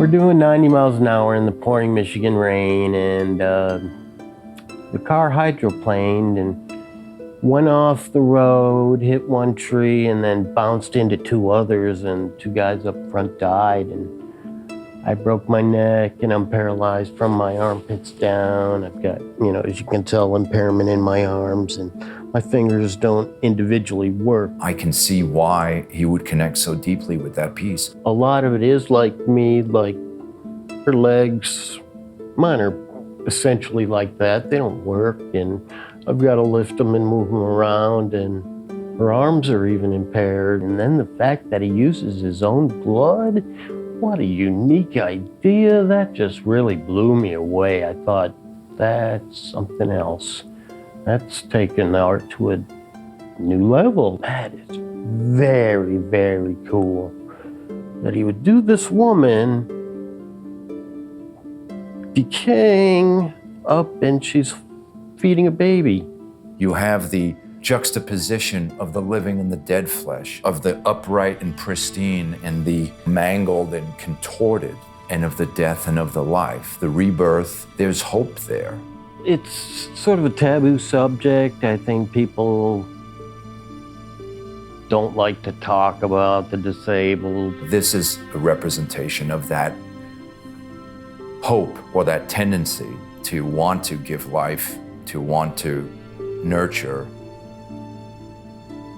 We're doing 90 miles an hour in the pouring Michigan rain, and the car hydroplaned and went off the road, hit one tree, and then bounced into two others, and two guys up front died. And I broke my neck, and I'm paralyzed from my armpits down. I've got, as you can tell, impairment in my arms, and my fingers don't individually work. I can see why he would connect so deeply with that piece. A lot of it is like me, like her legs, mine are essentially like that. They don't work, and I've got to lift them and move them around, and her arms are even impaired. And then the fact that he uses his own blood, what a unique idea. That just really blew me away. I thought, that's something else. That's taken art to a new level. That is very, very cool. That he would do this woman decaying up, and she's feeding a baby. You have the juxtaposition of the living and the dead flesh, of the upright and pristine and the mangled and contorted, and of the death and of the life, the rebirth. There's hope there. It's sort of a taboo subject. I think people don't like to talk about the disabled. This is a representation of that hope, or that tendency to want to give life, to want to nurture,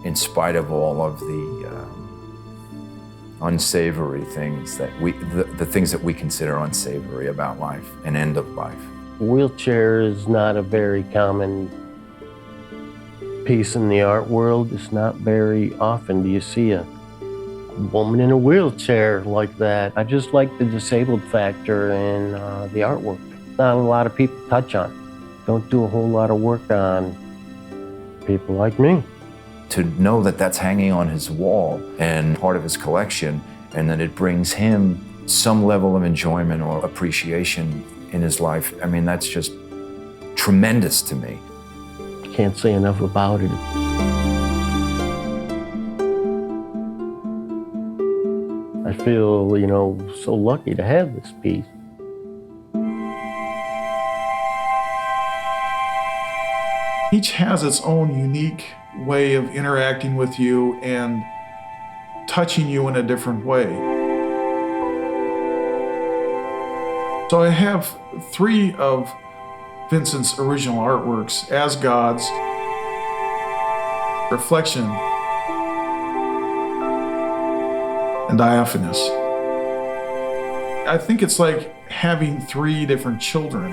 in spite of all of the unsavory things that the things that we consider unsavory about life and end of life. A wheelchair is not a very common piece in the art world. It's not very often do you see a woman in a wheelchair like that. I just like the disabled factor in the artwork. Not a lot of people touch on it. Don't do a whole lot of work on people like me. To know that that's hanging on his wall and part of his collection, and that it brings him some level of enjoyment or appreciation in his life, I mean, that's just tremendous to me. Can't say enough about it. I feel, so lucky to have this piece. Each has its own unique way of interacting with you and touching you in a different way. So I have 3 of Vincent's original artworks: As Gods, Reflection, and Diaphanous. I think it's like having 3 different children.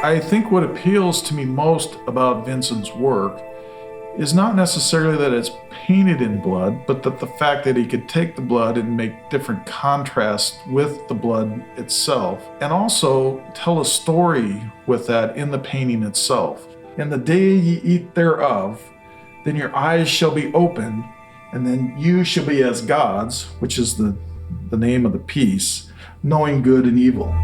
I think what appeals to me most about Vincent's work is not necessarily that it's painted in blood, but that the fact that he could take the blood and make different contrasts with the blood itself, and also tell a story with that in the painting itself. And the day ye eat thereof, then your eyes shall be opened, and then you shall be as gods, which is the name of the piece, knowing good and evil.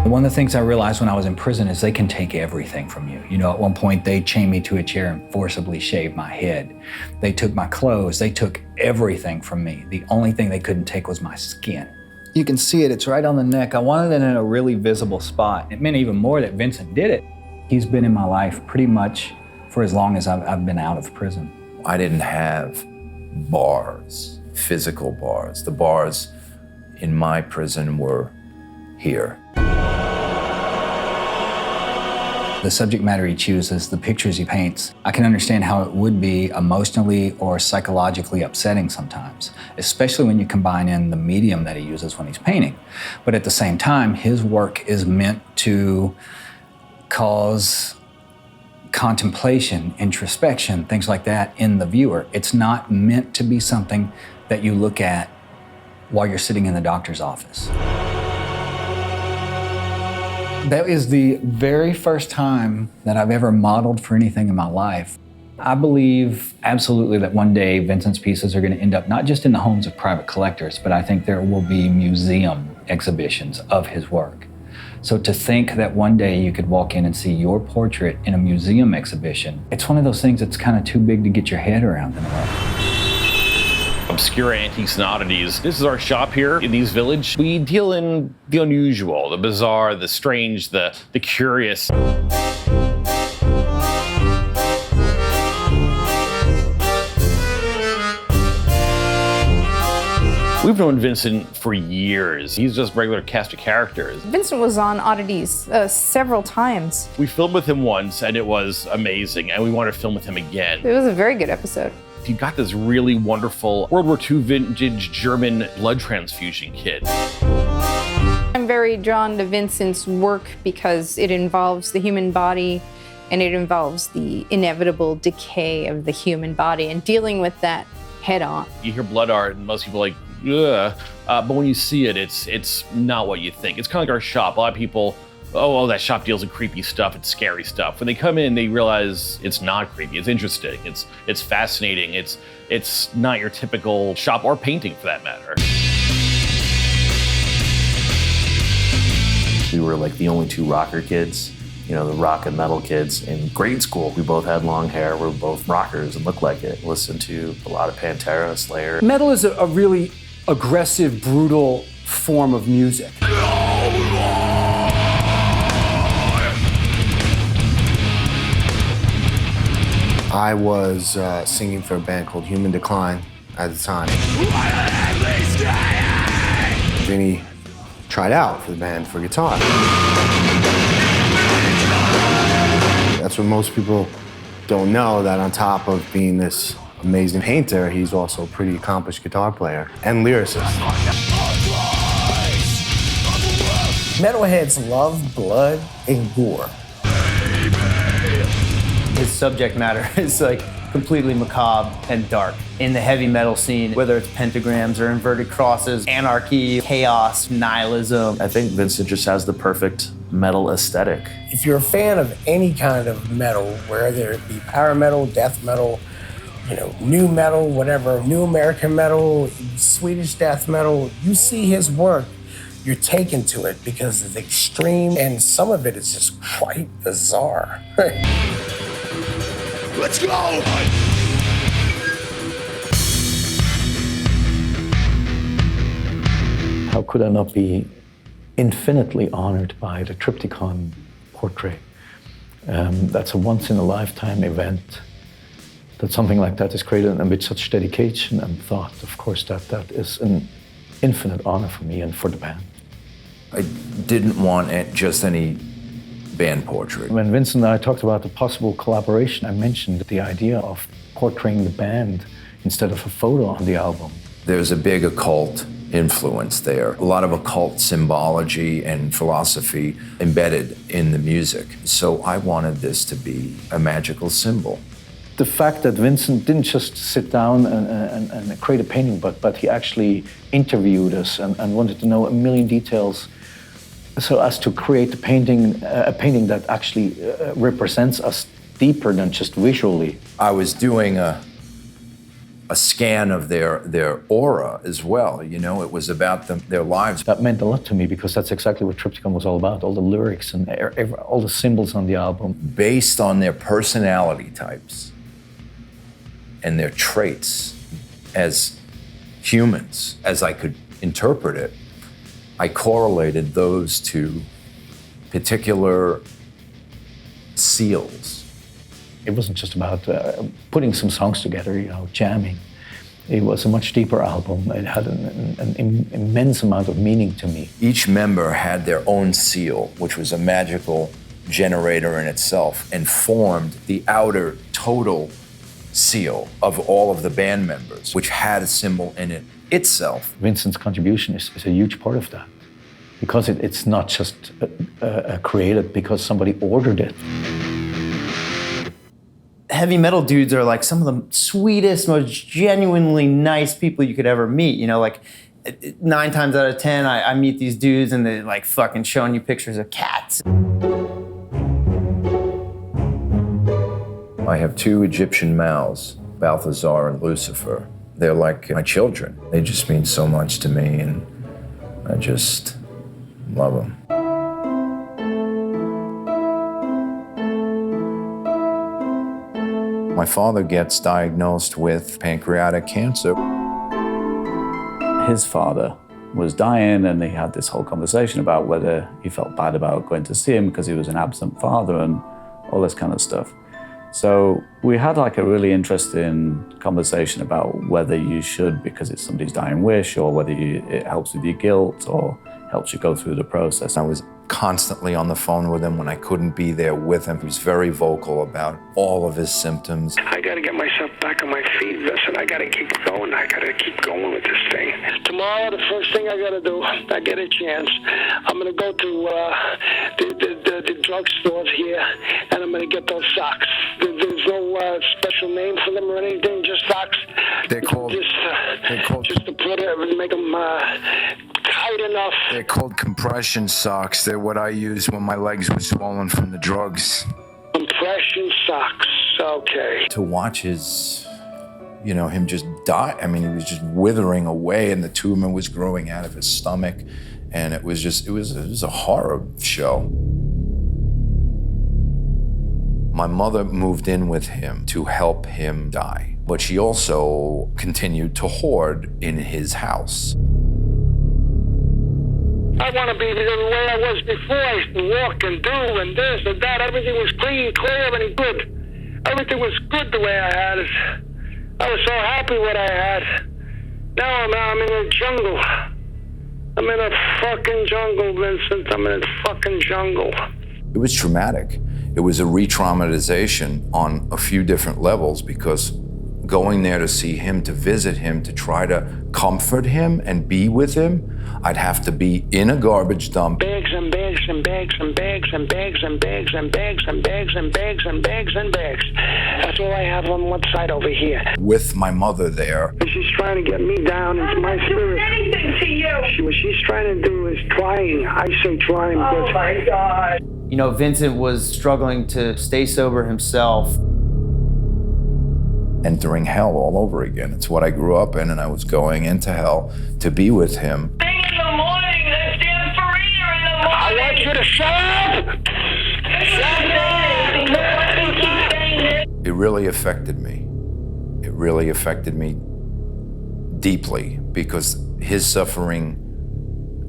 One of the things I realized when I was in prison is they can take everything from you. At one point they chained me to a chair and forcibly shaved my head. They took my clothes, they took everything from me. The only thing they couldn't take was my skin. You can see it, it's right on the neck. I wanted it in a really visible spot. It meant even more that Vincent did it. He's been in my life pretty much for as long as I've been out of prison. I didn't have bars, physical bars. The bars in my prison were here. The subject matter he chooses, the pictures he paints, I can understand how it would be emotionally or psychologically upsetting sometimes, especially when you combine in the medium that he uses when he's painting. But at the same time, his work is meant to cause contemplation, introspection, things like that in the viewer. It's not meant to be something that you look at while you're sitting in the doctor's office. That is the very first time that I've ever modeled for anything in my life. I believe absolutely that one day Vincent's pieces are going to end up not just in the homes of private collectors, but I think there will be museum exhibitions of his work. So to think that one day you could walk in and see your portrait in a museum exhibition, it's one of those things that's kind of too big to get your head around in a way. Obscure antiques and oddities. This is our shop here in East Village. We deal in the unusual, the bizarre, the strange, the curious. We've known Vincent for years. He's just a regular cast of characters. Vincent was on Oddities several times. We filmed with him once and it was amazing, and we wanted to film with him again. It was a very good episode. He got this really wonderful World War II vintage German blood transfusion kit. I'm very drawn to Vincent's work because it involves the human body and it involves the inevitable decay of the human body and dealing with that head on. You hear blood art and most people are like, ugh. But when you see it, it's not what you think. It's kind of like our shop. A lot of people, oh, that shop deals in creepy stuff, it's scary stuff. When they come in, they realize it's not creepy, it's interesting, it's fascinating, it's not your typical shop or painting for that matter. We were like the only two rocker kids, you know, the rock and metal kids in grade school. We both had long hair, we were both rockers and looked like it. Listened to a lot of Pantera, Slayer. Metal is a really aggressive, brutal form of music. I was singing for a band called Human Decline at the time. Vinny tried out for the band for guitar. That's what most people don't know, that on top of being this amazing painter, he's also a pretty accomplished guitar player and lyricist. Metalheads love blood and gore. His subject matter is like completely macabre and dark. In the heavy metal scene, whether it's pentagrams or inverted crosses, anarchy, chaos, nihilism. I think Vincent just has the perfect metal aesthetic. If you're a fan of any kind of metal, whether it be power metal, death metal, you know, new metal, whatever, new American metal, Swedish death metal, you see his work, you're taken to it because it's extreme and some of it is just quite bizarre. Let's go! How could I not be infinitely honored by the Triptychon portrait? That's a once-in-a-lifetime event. That something like that is created and with such dedication and thought, of course, that is an infinite honor for me and for the band. I didn't want just any band portrait. When Vincent and I talked about the possible collaboration, I mentioned the idea of portraying the band instead of a photo on the album. There's a big occult influence there, a lot of occult symbology and philosophy embedded in the music. So I wanted this to be a magical symbol. The fact that Vincent didn't just sit down and create a painting, but he actually interviewed us and wanted to know a million details so as to create a painting that actually represents us deeper than just visually. I was doing a scan of their aura as well, you know, it was about their lives. That meant a lot to me because that's exactly what Triptychon was all about, all the lyrics and all the symbols on the album. Based on their personality types and their traits as humans, as I could interpret it, I correlated those to particular seals. It wasn't just about putting some songs together, you know, jamming. It was a much deeper album. It had an immense amount of meaning to me. Each member had their own seal, which was a magical generator in itself, and formed the outer total seal of all of the band members, which had a symbol in it itself. Vincent's contribution is a huge part of that, because it's not just created because somebody ordered it. Heavy metal dudes are like some of the sweetest, most genuinely nice people you could ever meet. You know, like 9 times out of 10, I meet these dudes and they're like fucking showing you pictures of cats. I have 2 Egyptian mouths, Balthazar and Lucifer. They're like my children. They just mean so much to me, and I just love them. My father gets diagnosed with pancreatic cancer. His father was dying, and he had this whole conversation about whether he felt bad about going to see him because he was an absent father and all this kind of stuff. So we had like a really interesting conversation about whether you should, because it's somebody's dying wish, or whether it helps with your guilt or helps you go through the process. I was constantly on the phone with him when I couldn't be there with him. He was very vocal about all of his symptoms. I gotta get myself back on my feet, Vincent. I gotta keep going. I gotta keep going with this thing. Tomorrow, the first thing I gotta do, I get a chance, I'm gonna go to the drugstores here, and I'm gonna get those socks. There's no special name for them or anything, just socks. They're called... Just to put it, make them tight enough. They're called compression socks. They're what I used when my legs were swollen from the drugs. Compression socks, okay. To watch his, him just die. I mean, he was just withering away, and the tumor was growing out of his stomach, and it was a horror show. My mother moved in with him to help him die, but she also continued to hoard in his house. I want to be the way I was before. I used to walk and do and this and that. Everything was clean, clear, and good. Everything was good the way I had it. I was so happy what I had. Now I'm in a jungle. I'm in a fucking jungle, Vincent. I'm in a fucking jungle. It was traumatic. It was a re-traumatization on a few different levels, because going there to see him, to visit him, to try to comfort him and be with him, I'd have to be in a garbage dump. Bags and bags and bags and bags and bags and bags and bags and bags and bags and bags and bags. That's all I have on one side over here. With my mother there. And she's trying to get me down into my spirit. Anything to you. What she's trying to do is trying. I say trying. Oh my God. Vincent was struggling to stay sober himself. Entering hell all over again. It's what I grew up in, and I was going into hell to be with him. In the morning, let's dance for Rita in the morning. I want you to shut up! It really affected me. It really affected me deeply, because his suffering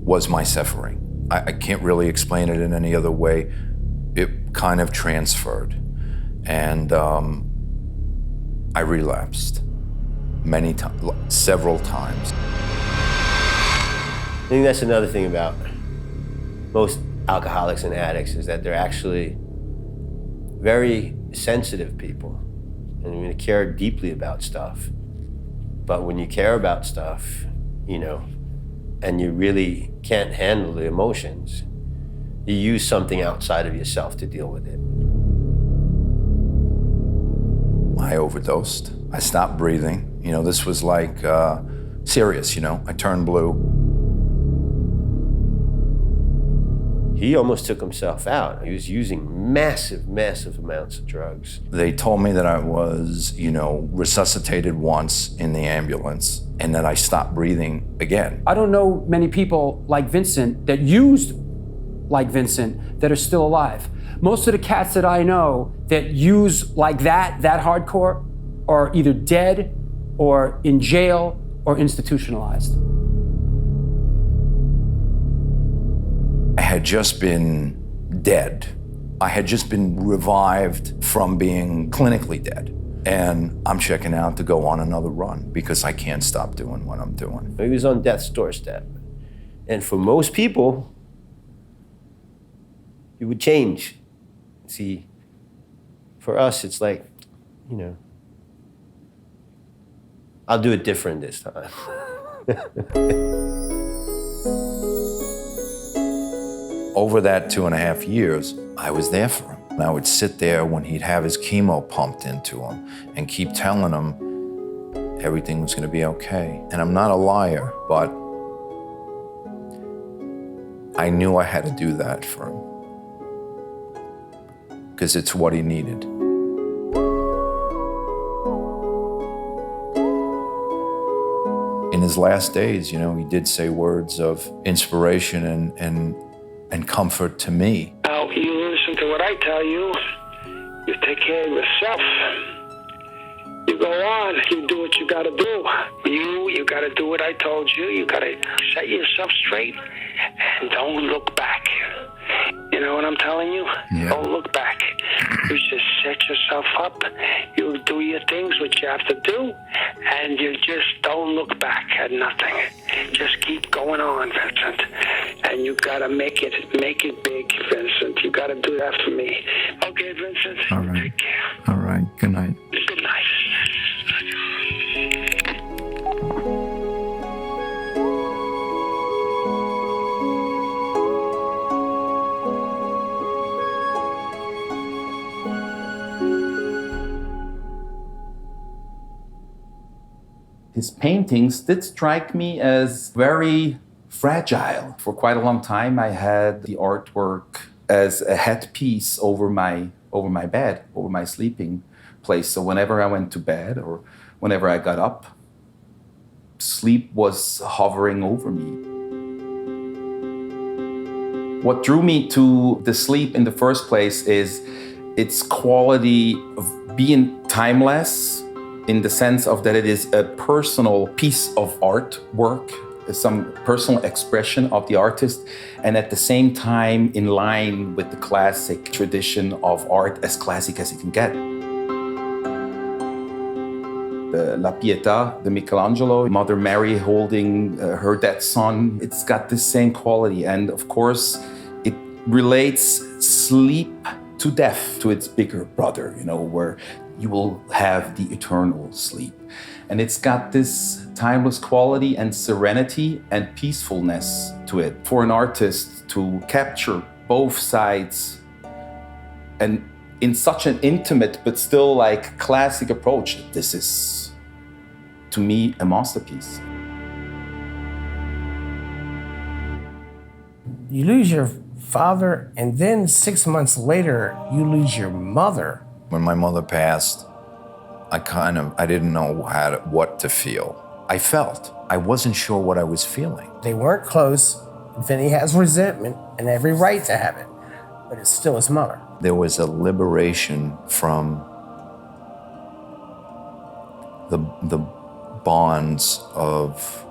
was my suffering. I can't really explain it in any other way. It kind of transferred. And I relapsed several times. I think that's another thing about most alcoholics and addicts, is that they're actually very sensitive people, and they care deeply about stuff. But when you care about stuff, and you really can't handle the emotions, you use something outside of yourself to deal with it. I overdosed. I stopped breathing. This was like serious, I turned blue. He almost took himself out. He was using massive, massive amounts of drugs. They told me that I was, resuscitated once in the ambulance, and that I stopped breathing again. I don't know many people like Vincent that used like Vincent that are still alive. Most of the cats that I know that use like that hardcore, are either dead or in jail or institutionalized. I had just been dead. I had just been revived from being clinically dead. And I'm checking out to go on another run because I can't stop doing what I'm doing. He was on death's doorstep. And for most people, it would change. See, for us, it's like, I'll do it different this time. Over that 2.5 years, I was there for him. And I would sit there when he'd have his chemo pumped into him and keep telling him everything was gonna be okay. And I'm not a liar, but I knew I had to do that for him, because it's what he needed. In his last days, he did say words of inspiration and comfort to me. Now, you listen to what I tell you. You take care of yourself. You go on, you do what you gotta do. You gotta do what I told you. You gotta set yourself straight and don't look back. You know what I'm telling you? Yeah. Don't look back. You just set yourself up. You do your things, what you have to do, and you just don't look back at nothing. Just keep going on, Vincent. And you gotta make it big, Vincent. You gotta do that for me. Okay, Vincent? All right. Take care. All right. Good night. Good night. His paintings did strike me as very fragile. For quite a long time, I had the artwork as a headpiece over my bed, over my sleeping place. So whenever I went to bed or whenever I got up, sleep was hovering over me. What drew me to the sleep in the first place is its quality of being timeless, in the sense of that it is a personal piece of artwork, some personal expression of the artist, and at the same time in line with the classic tradition of art, as classic as it can get. The La Pietà, the Michelangelo, Mother Mary holding her dead son, it's got the same quality. And of course, it relates sleep to death, to its bigger brother, where you will have the eternal sleep. And it's got this timeless quality and serenity and peacefulness to it. For an artist to capture both sides and in such an intimate but still classic approach, this is, to me, a masterpiece. You lose your father, and then 6 months later, you lose your mother. When my mother passed, I didn't know what to feel. I felt. I wasn't sure what I was feeling. They weren't close. Vinny has resentment and every right to have it, but it's still his mother. There was a liberation from the bonds of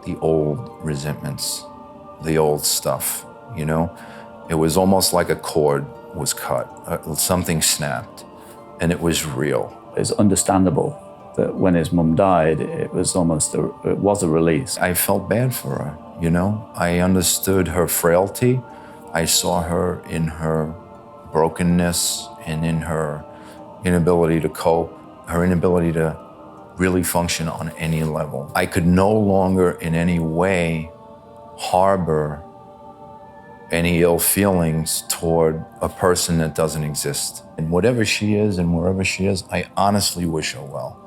the old resentments, the old stuff, It was almost like a cord was cut, something snapped, and it was real. It's understandable that when his mum died, it was a release. I felt bad for her, I understood her frailty. I saw her in her brokenness and in her inability to cope, her inability to really function on any level. I could no longer in any way harbor any ill feelings toward a person that doesn't exist. And whatever she is and wherever she is, I honestly wish her well,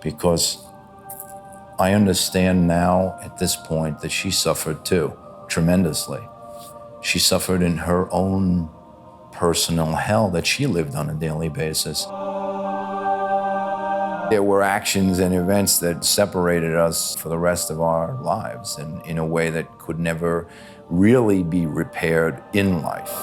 because I understand now at this point that she suffered too, tremendously. She suffered in her own personal hell that she lived on a daily basis. There were actions and events that separated us for the rest of our lives, and in a way that could never really be repaired in life.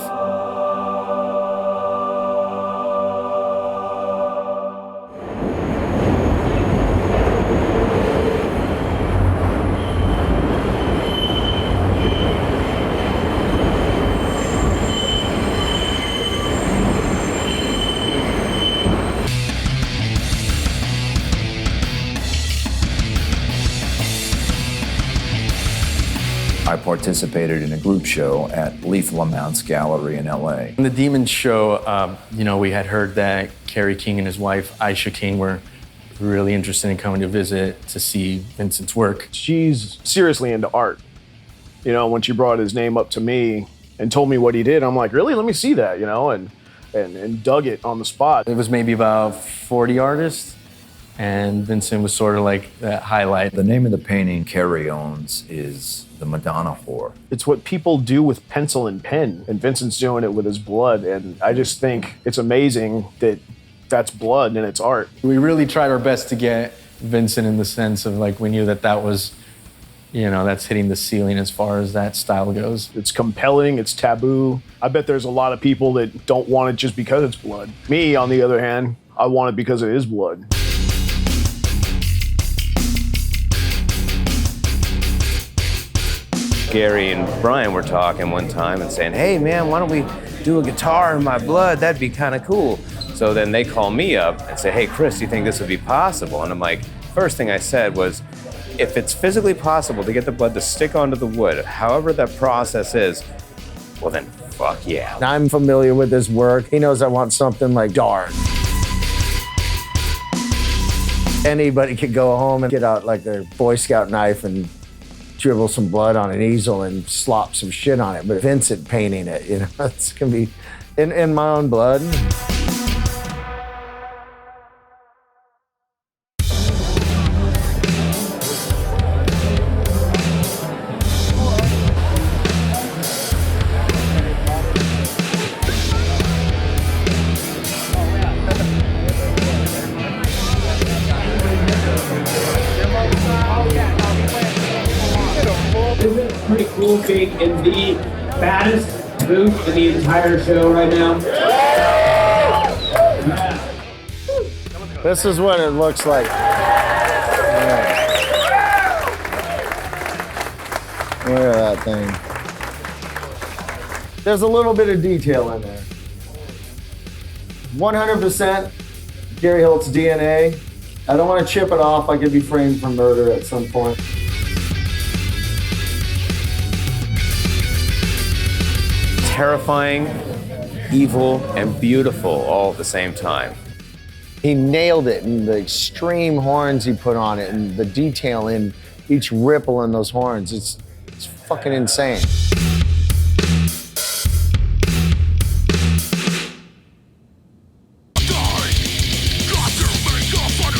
I participated in a group show at Lethal Amounts Gallery in LA. In the Demons show, we had heard that Kerry King and his wife, Aisha King, were really interested in coming to visit to see Vincent's work. She's seriously into art. When she brought his name up to me and told me what he did, I'm like, really? Let me see that, and dug it on the spot. It was maybe about 40 artists, and Vincent was sort of like that highlight. The name of the painting Kerry owns is the Madonna whore. It's what people do with pencil and pen, and Vincent's doing it with his blood, and I just think it's amazing that that's blood and it's art. We really tried our best to get Vincent in the sense of we knew that was, that's hitting the ceiling as far as that style goes. It's compelling, it's taboo. I bet there's a lot of people that don't want it just because it's blood. Me, on the other hand, I want it because it is blood. Gary and Brian were talking one time and saying, hey man, why don't we do a guitar in my blood? That'd be kind of cool. So then they call me up and say, hey Chris, do you think this would be possible? And I'm like, first thing I said was, if it's physically possible to get the blood to stick onto the wood, however that process is, well then fuck yeah. I'm familiar with his work. He knows I want something like dark. Anybody could go home and get out like their Boy Scout knife and dribble some blood on an easel and slop some shit on it. But Vincent painting it, you know, it's gonna be in my own blood. Pretty cool being in the baddest booth in the entire show right now. This is what it looks like. Look at that thing. There's a little bit of detail in there. 100% Gary Holt's DNA. I don't want to chip it off. I could be framed for murder at some point. Terrifying, evil, and beautiful all at the same time. He nailed it, and the extreme horns he put on it, and the detail in each ripple in those horns. It's fucking insane.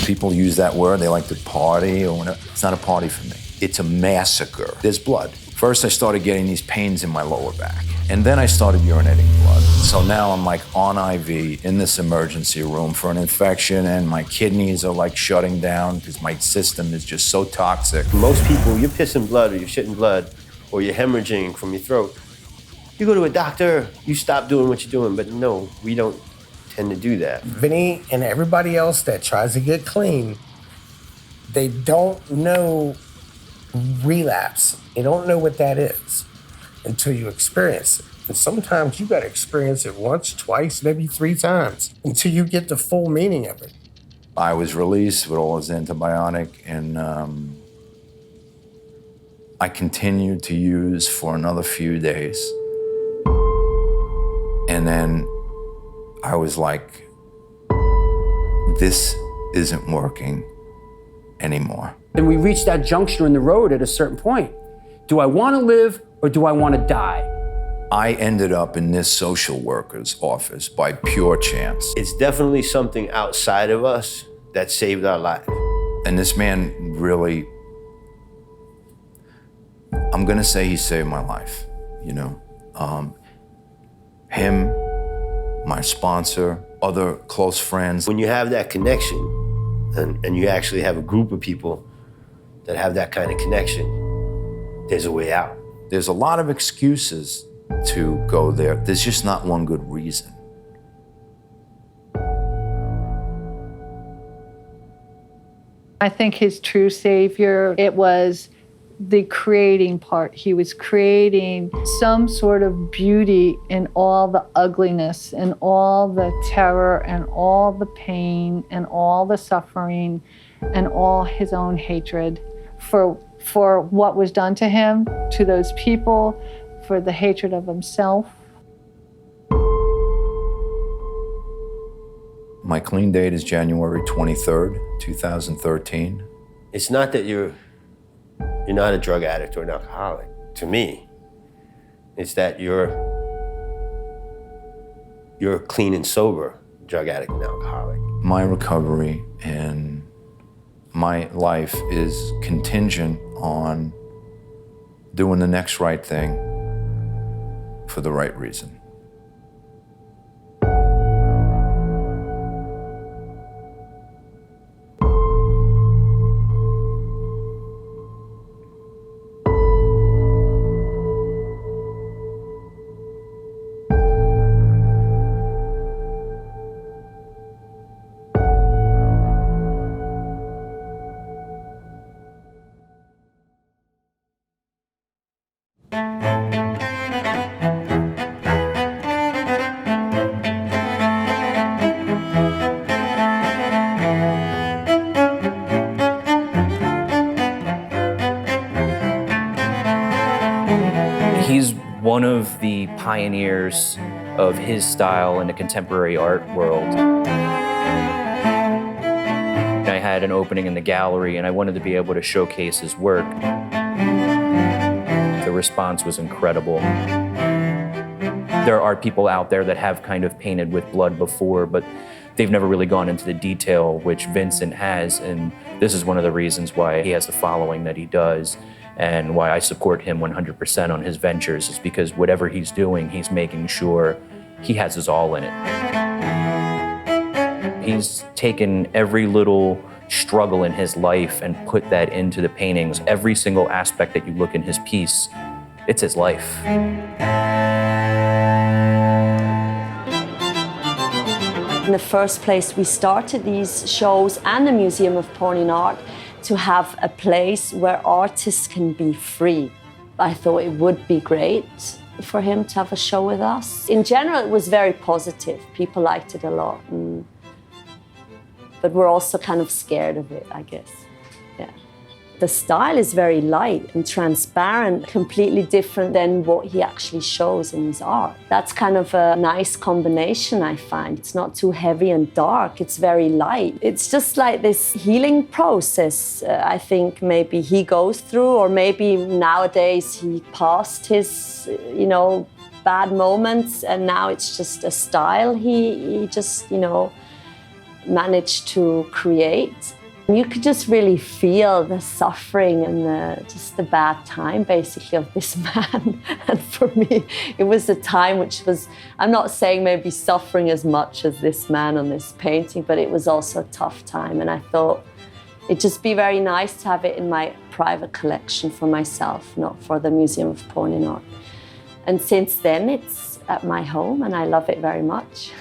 People use that word, they like to party or whatever. It's not a party for me. It's a massacre. There's blood. First, I started getting these pains in my lower back. And then I started urinating blood. So now I'm like on IV in this emergency room for an infection, and my kidneys are like shutting down because my system is just so toxic. Most people, you're pissing blood or you're shitting blood or you're hemorrhaging from your throat. You go to a doctor, you stop doing what you're doing, but no, we don't tend to do that. Vinny and everybody else that tries to get clean, they don't know relapse. They don't know what that is until you experience it. And sometimes you gotta experience it once, twice, maybe 3 times until you get the full meaning of it. I was released with all this antibiotic, and I continued to use for another few days. And then I was like, this isn't working anymore. And we reached that juncture in the road at a certain point. Do I want to live or do I want to die? I ended up in this social worker's office by pure chance. It's definitely something outside of us that saved our life. And this man really, I'm gonna say he saved my life, you know. Him, my sponsor, other close friends. When you have that connection, and you actually have a group of people that have that kind of connection, there's a way out. There's a lot of excuses to go there. There's just not one good reason. I think his true savior, it was the creating part. He was creating some sort of beauty in all the ugliness and all the terror and all the pain and all the suffering and all his own hatred for what was done to him, to those people, for the hatred of himself. My clean date is January 23rd, 2013. It's not that you're not a drug addict or an alcoholic, to me. It's that you're a clean and sober drug addict and alcoholic. My recovery and my life is contingent on doing the next right thing for the right reason. He's one of the pioneers of his style in the contemporary art world. I had an opening in the gallery and I wanted to be able to showcase his work. The response was incredible. There are people out there that have kind of painted with blood before, but they've never really gone into the detail, which Vincent has, and this is one of the reasons why he has the following that he does, and why I support him 100% on his ventures, is because whatever he's doing, he's making sure he has his all in it. He's taken every little struggle in his life and put that into the paintings. Every single aspect that you look in his piece, it's his life. In the first place, we started these shows and the Museum of Porn Art to have a place where artists can be free. I thought it would be great for him to have a show with us. In general, it was very positive. People liked it a lot. But we're also kind of scared of it, I guess. Yeah. The style is very light and transparent, completely different than what he actually shows in his art. That's kind of a nice combination, I find. It's not too heavy and dark, it's very light. It's just like this healing process, I think maybe he goes through, or maybe nowadays he passed his, bad moments, and now it's just a style he just, managed to create. You could just really feel the suffering and just the bad time, basically, of this man. And for me, it was a time which was, I'm not saying maybe suffering as much as this man on this painting, but it was also a tough time. And I thought it'd just be very nice to have it in my private collection for myself, not for the Museum of Porn Art. And since then, it's at my home, and I love it very much.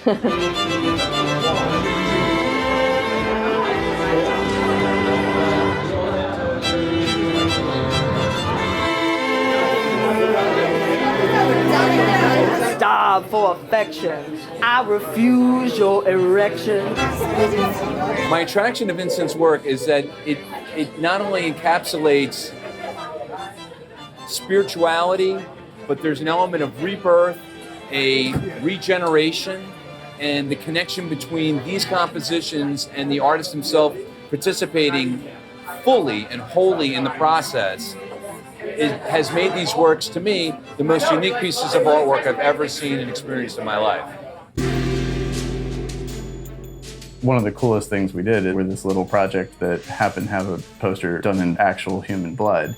Starve for affection. I refuse your erection. My attraction to Vincent's work is that it not only encapsulates spirituality, but there's an element of rebirth, a regeneration, and the connection between these compositions and the artist himself participating fully and wholly in the process. It has made these works, to me, the most unique pieces of artwork I've ever seen and experienced in my life. One of the coolest things we did was this little project that happened to have a poster done in actual human blood.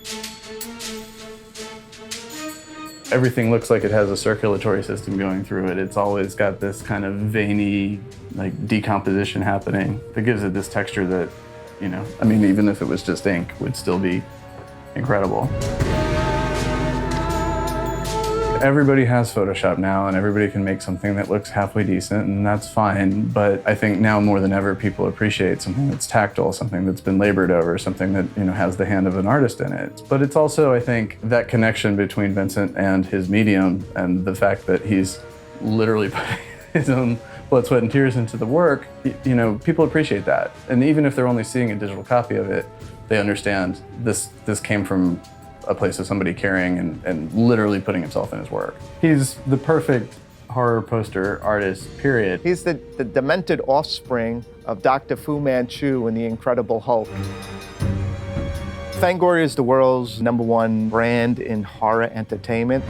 Everything looks like it has a circulatory system going through it. It's always got this kind of veiny, decomposition happening that gives it this texture that, even if it was just ink, would still be incredible. Everybody has Photoshop now, and everybody can make something that looks halfway decent, and that's fine. But I think now more than ever, people appreciate something that's tactile, something that's been labored over, something that has the hand of an artist in it. But it's also, I think, that connection between Vincent and his medium, and the fact that he's literally putting his own blood, sweat, and tears into the work. People appreciate that, and even if they're only seeing a digital copy of it, they understand this came from a place of somebody caring and literally putting himself in his work. He's the perfect horror poster artist, period. He's the demented offspring of Dr. Fu Manchu and the Incredible Hulk. Fangoria is the world's #1 brand in horror entertainment.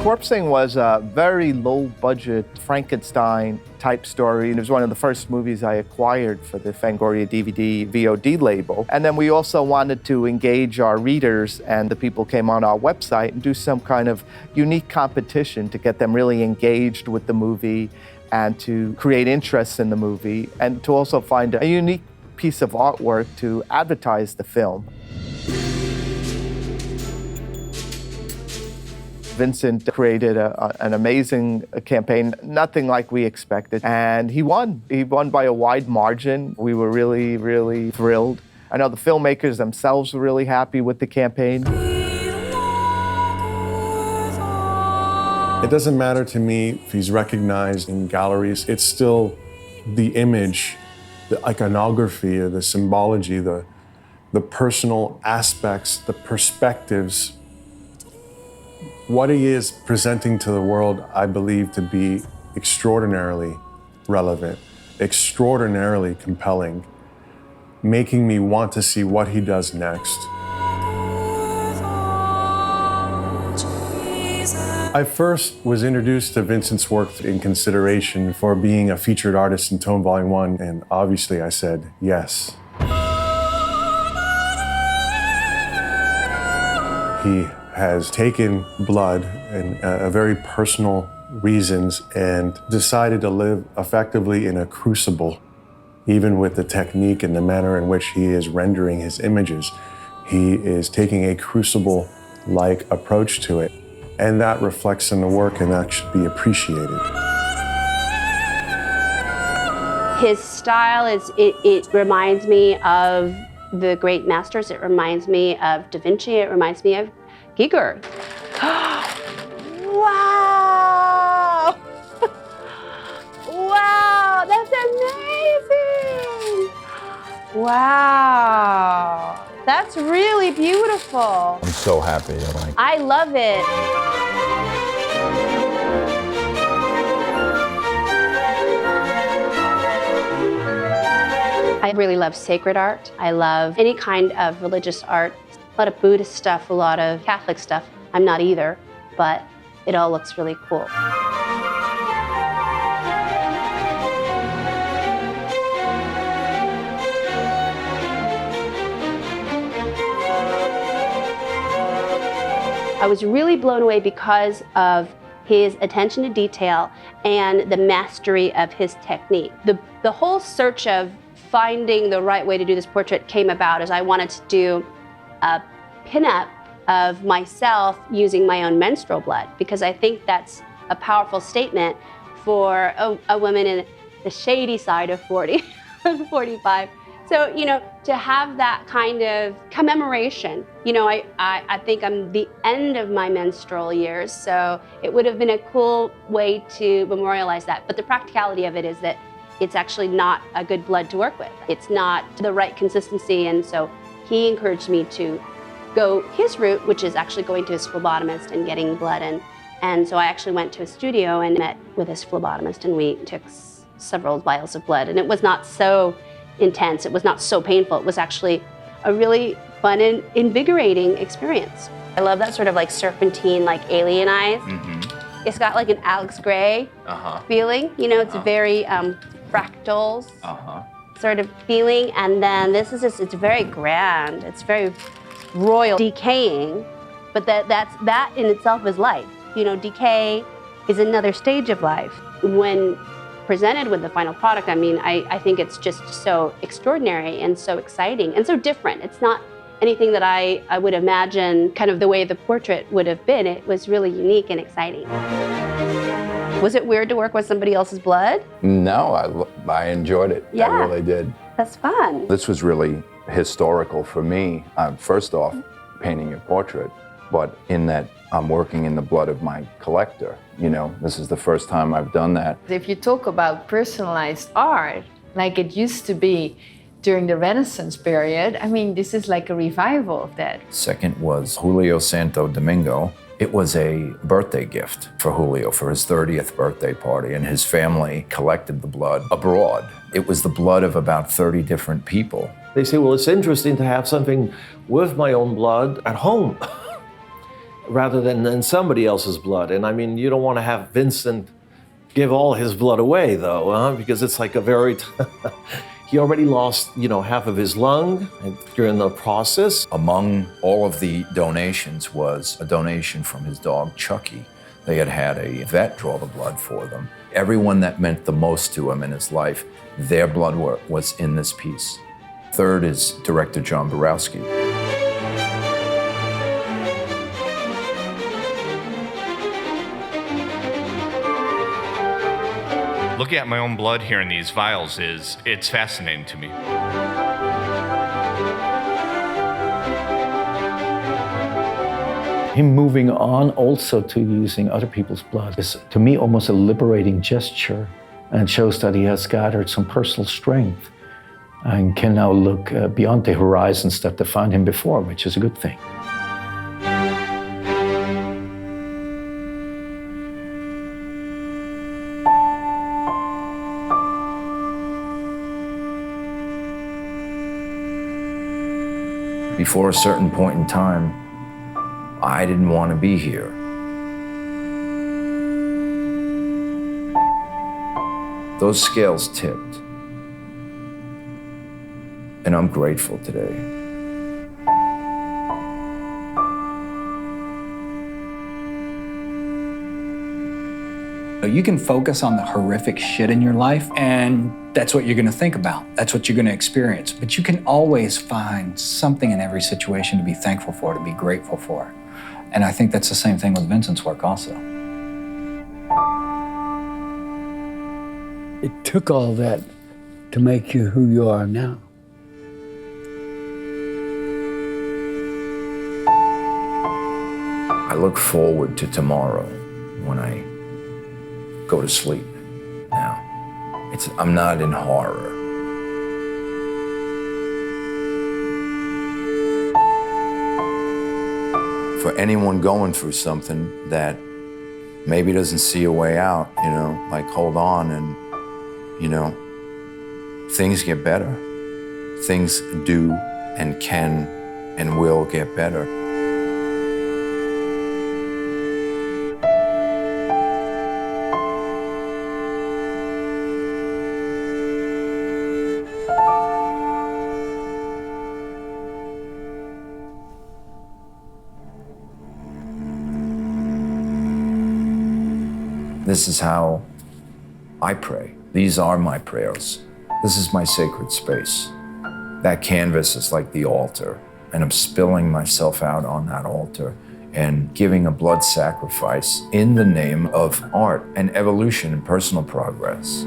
Corpse Thing was a very low-budget Frankenstein-type story. It was one of the first movies I acquired for the Fangoria DVD VOD label. And then we also wanted to engage our readers, and the people came on our website and do some kind of unique competition to get them really engaged with the movie and to create interest in the movie and to also find a unique piece of artwork to advertise the film. Vincent created an amazing campaign, nothing like we expected, and he won. He won by a wide margin. We were really, really thrilled. I know the filmmakers themselves were really happy with the campaign. It doesn't matter to me if he's recognized in galleries. It's still the image, the iconography, or the symbology, the personal aspects, the perspectives What he is presenting to the world, I believe to be extraordinarily relevant, extraordinarily compelling, making me want to see what he does next. I first was introduced to Vincent's work in consideration for being a featured artist in Tone Volume 1, and obviously I said yes. He has taken blood and very personal reasons and decided to live effectively in a crucible. Even with the technique and the manner in which he is rendering his images, he is taking a crucible-like approach to it. And that reflects in the work, and that should be appreciated. His style it reminds me of the great masters. It reminds me of Da Vinci. It reminds me of Giger. Wow! Wow, that's amazing! Wow, that's really beautiful. I'm so happy. I love it. I really love sacred art. I love any kind of religious art. A lot of Buddhist stuff, a lot of Catholic stuff. I'm not either, but it all looks really cool. I was really blown away because of his attention to detail and the mastery of his technique. The whole search of finding the right way to do this portrait came about as I wanted to do a pinup of myself using my own menstrual blood, because I think that's a powerful statement for a woman in the shady side of 40, 45. So, you know, to have that kind of commemoration, you know, I think I'm the end of my menstrual years, so it would have been a cool way to memorialize that. But the practicality of it is that it's actually not a good blood to work with. It's not the right consistency, and so he encouraged me to go his route, which is actually going to his phlebotomist and getting blood in. And so I actually went to a studio and met with his phlebotomist, and we took several vials of blood, and it was not so intense. It was not so painful. It was actually a really fun and invigorating experience. I love that sort of like serpentine, like alien eyes. Mm-hmm. It's got like an Alex Grey feeling. You know, it's very fractals sort of feeling. And then this is just, it's very grand. It's very royal, decaying, but that in itself is life. You know, decay is another stage of life. When presented with the final product, I mean, I think it's just so extraordinary and so exciting and so different. It's not anything that I would imagine kind of the way the portrait would have been. It was really unique and exciting. Was it weird to work with somebody else's blood? No, I enjoyed it. Yeah. I really did. That's fun. This was really historical for me. First off, painting a portrait, but in that I'm working in the blood of my collector. You know, this is the first time I've done that. If you talk about personalized art, like it used to be during the Renaissance period, I mean, this is like a revival of that. Second was Julio Santo Domingo. It was a birthday gift for Julio for his 30th birthday party, and his family collected the blood abroad. It was the blood of about 30 different people. They say, well, it's interesting to have something with my own blood at home rather than somebody else's blood. And I mean, you don't want to have Vincent give all his blood away, though, because it's like a very... He already lost, you know, half of his lung during the process. Among all of the donations was a donation from his dog, Chucky. They had a vet draw the blood for them. Everyone that meant the most to him in his life, their blood work was in this piece. Third is director John Borowski. Looking at my own blood here in these vials it's fascinating to me. Him moving on also to using other people's blood is, to me, almost a liberating gesture, and shows that he has gathered some personal strength and can now look beyond the horizons that defined him before, which is a good thing. Before a certain point in time, I didn't want to be here. Those scales tipped. And I'm grateful today. You can focus on the horrific shit in your life, and that's what you're gonna think about. That's what you're gonna experience. But you can always find something in every situation to be thankful for, to be grateful for. And I think that's the same thing with Vincent's work also. It took all that to make you who you are now. I look forward to tomorrow when I go to sleep now. I'm not in horror. For anyone going through something that maybe doesn't see a way out, like hold on and, things get better. Things do and can and will get better. This is how I pray. These are my prayers. This is my sacred space. That canvas is like the altar, and I'm spilling myself out on that altar and giving a blood sacrifice in the name of art and evolution and personal progress.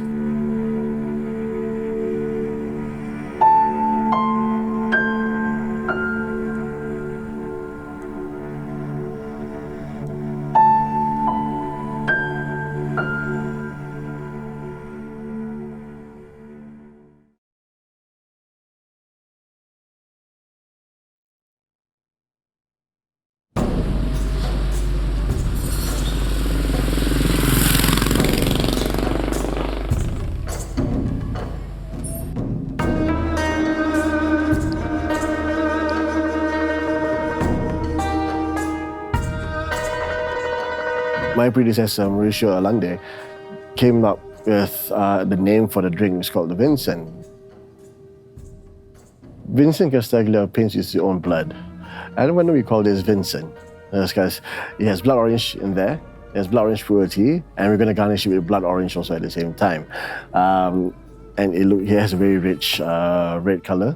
My predecessor, Mauricio Alande, came up with the name for the drink. It's called the Vincent. Vincent Castiglia paints his own blood. And when we call this Vincent, that's because it has blood orange in there, it has blood orange purity, and we're going to garnish it with blood orange also at the same time. And it has a very rich red color.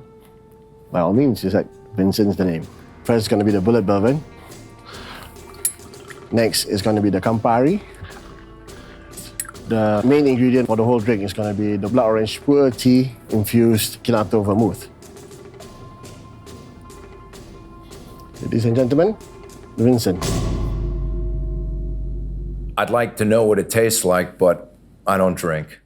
By all means, it's like Vincent's the name. First is going to be the bullet bourbon. Next is going to be the Campari. The main ingredient for the whole drink is going to be the blood orange puer tea infused Kinato vermouth. Ladies and gentlemen, Vincent. I'd like to know what it tastes like, but I don't drink.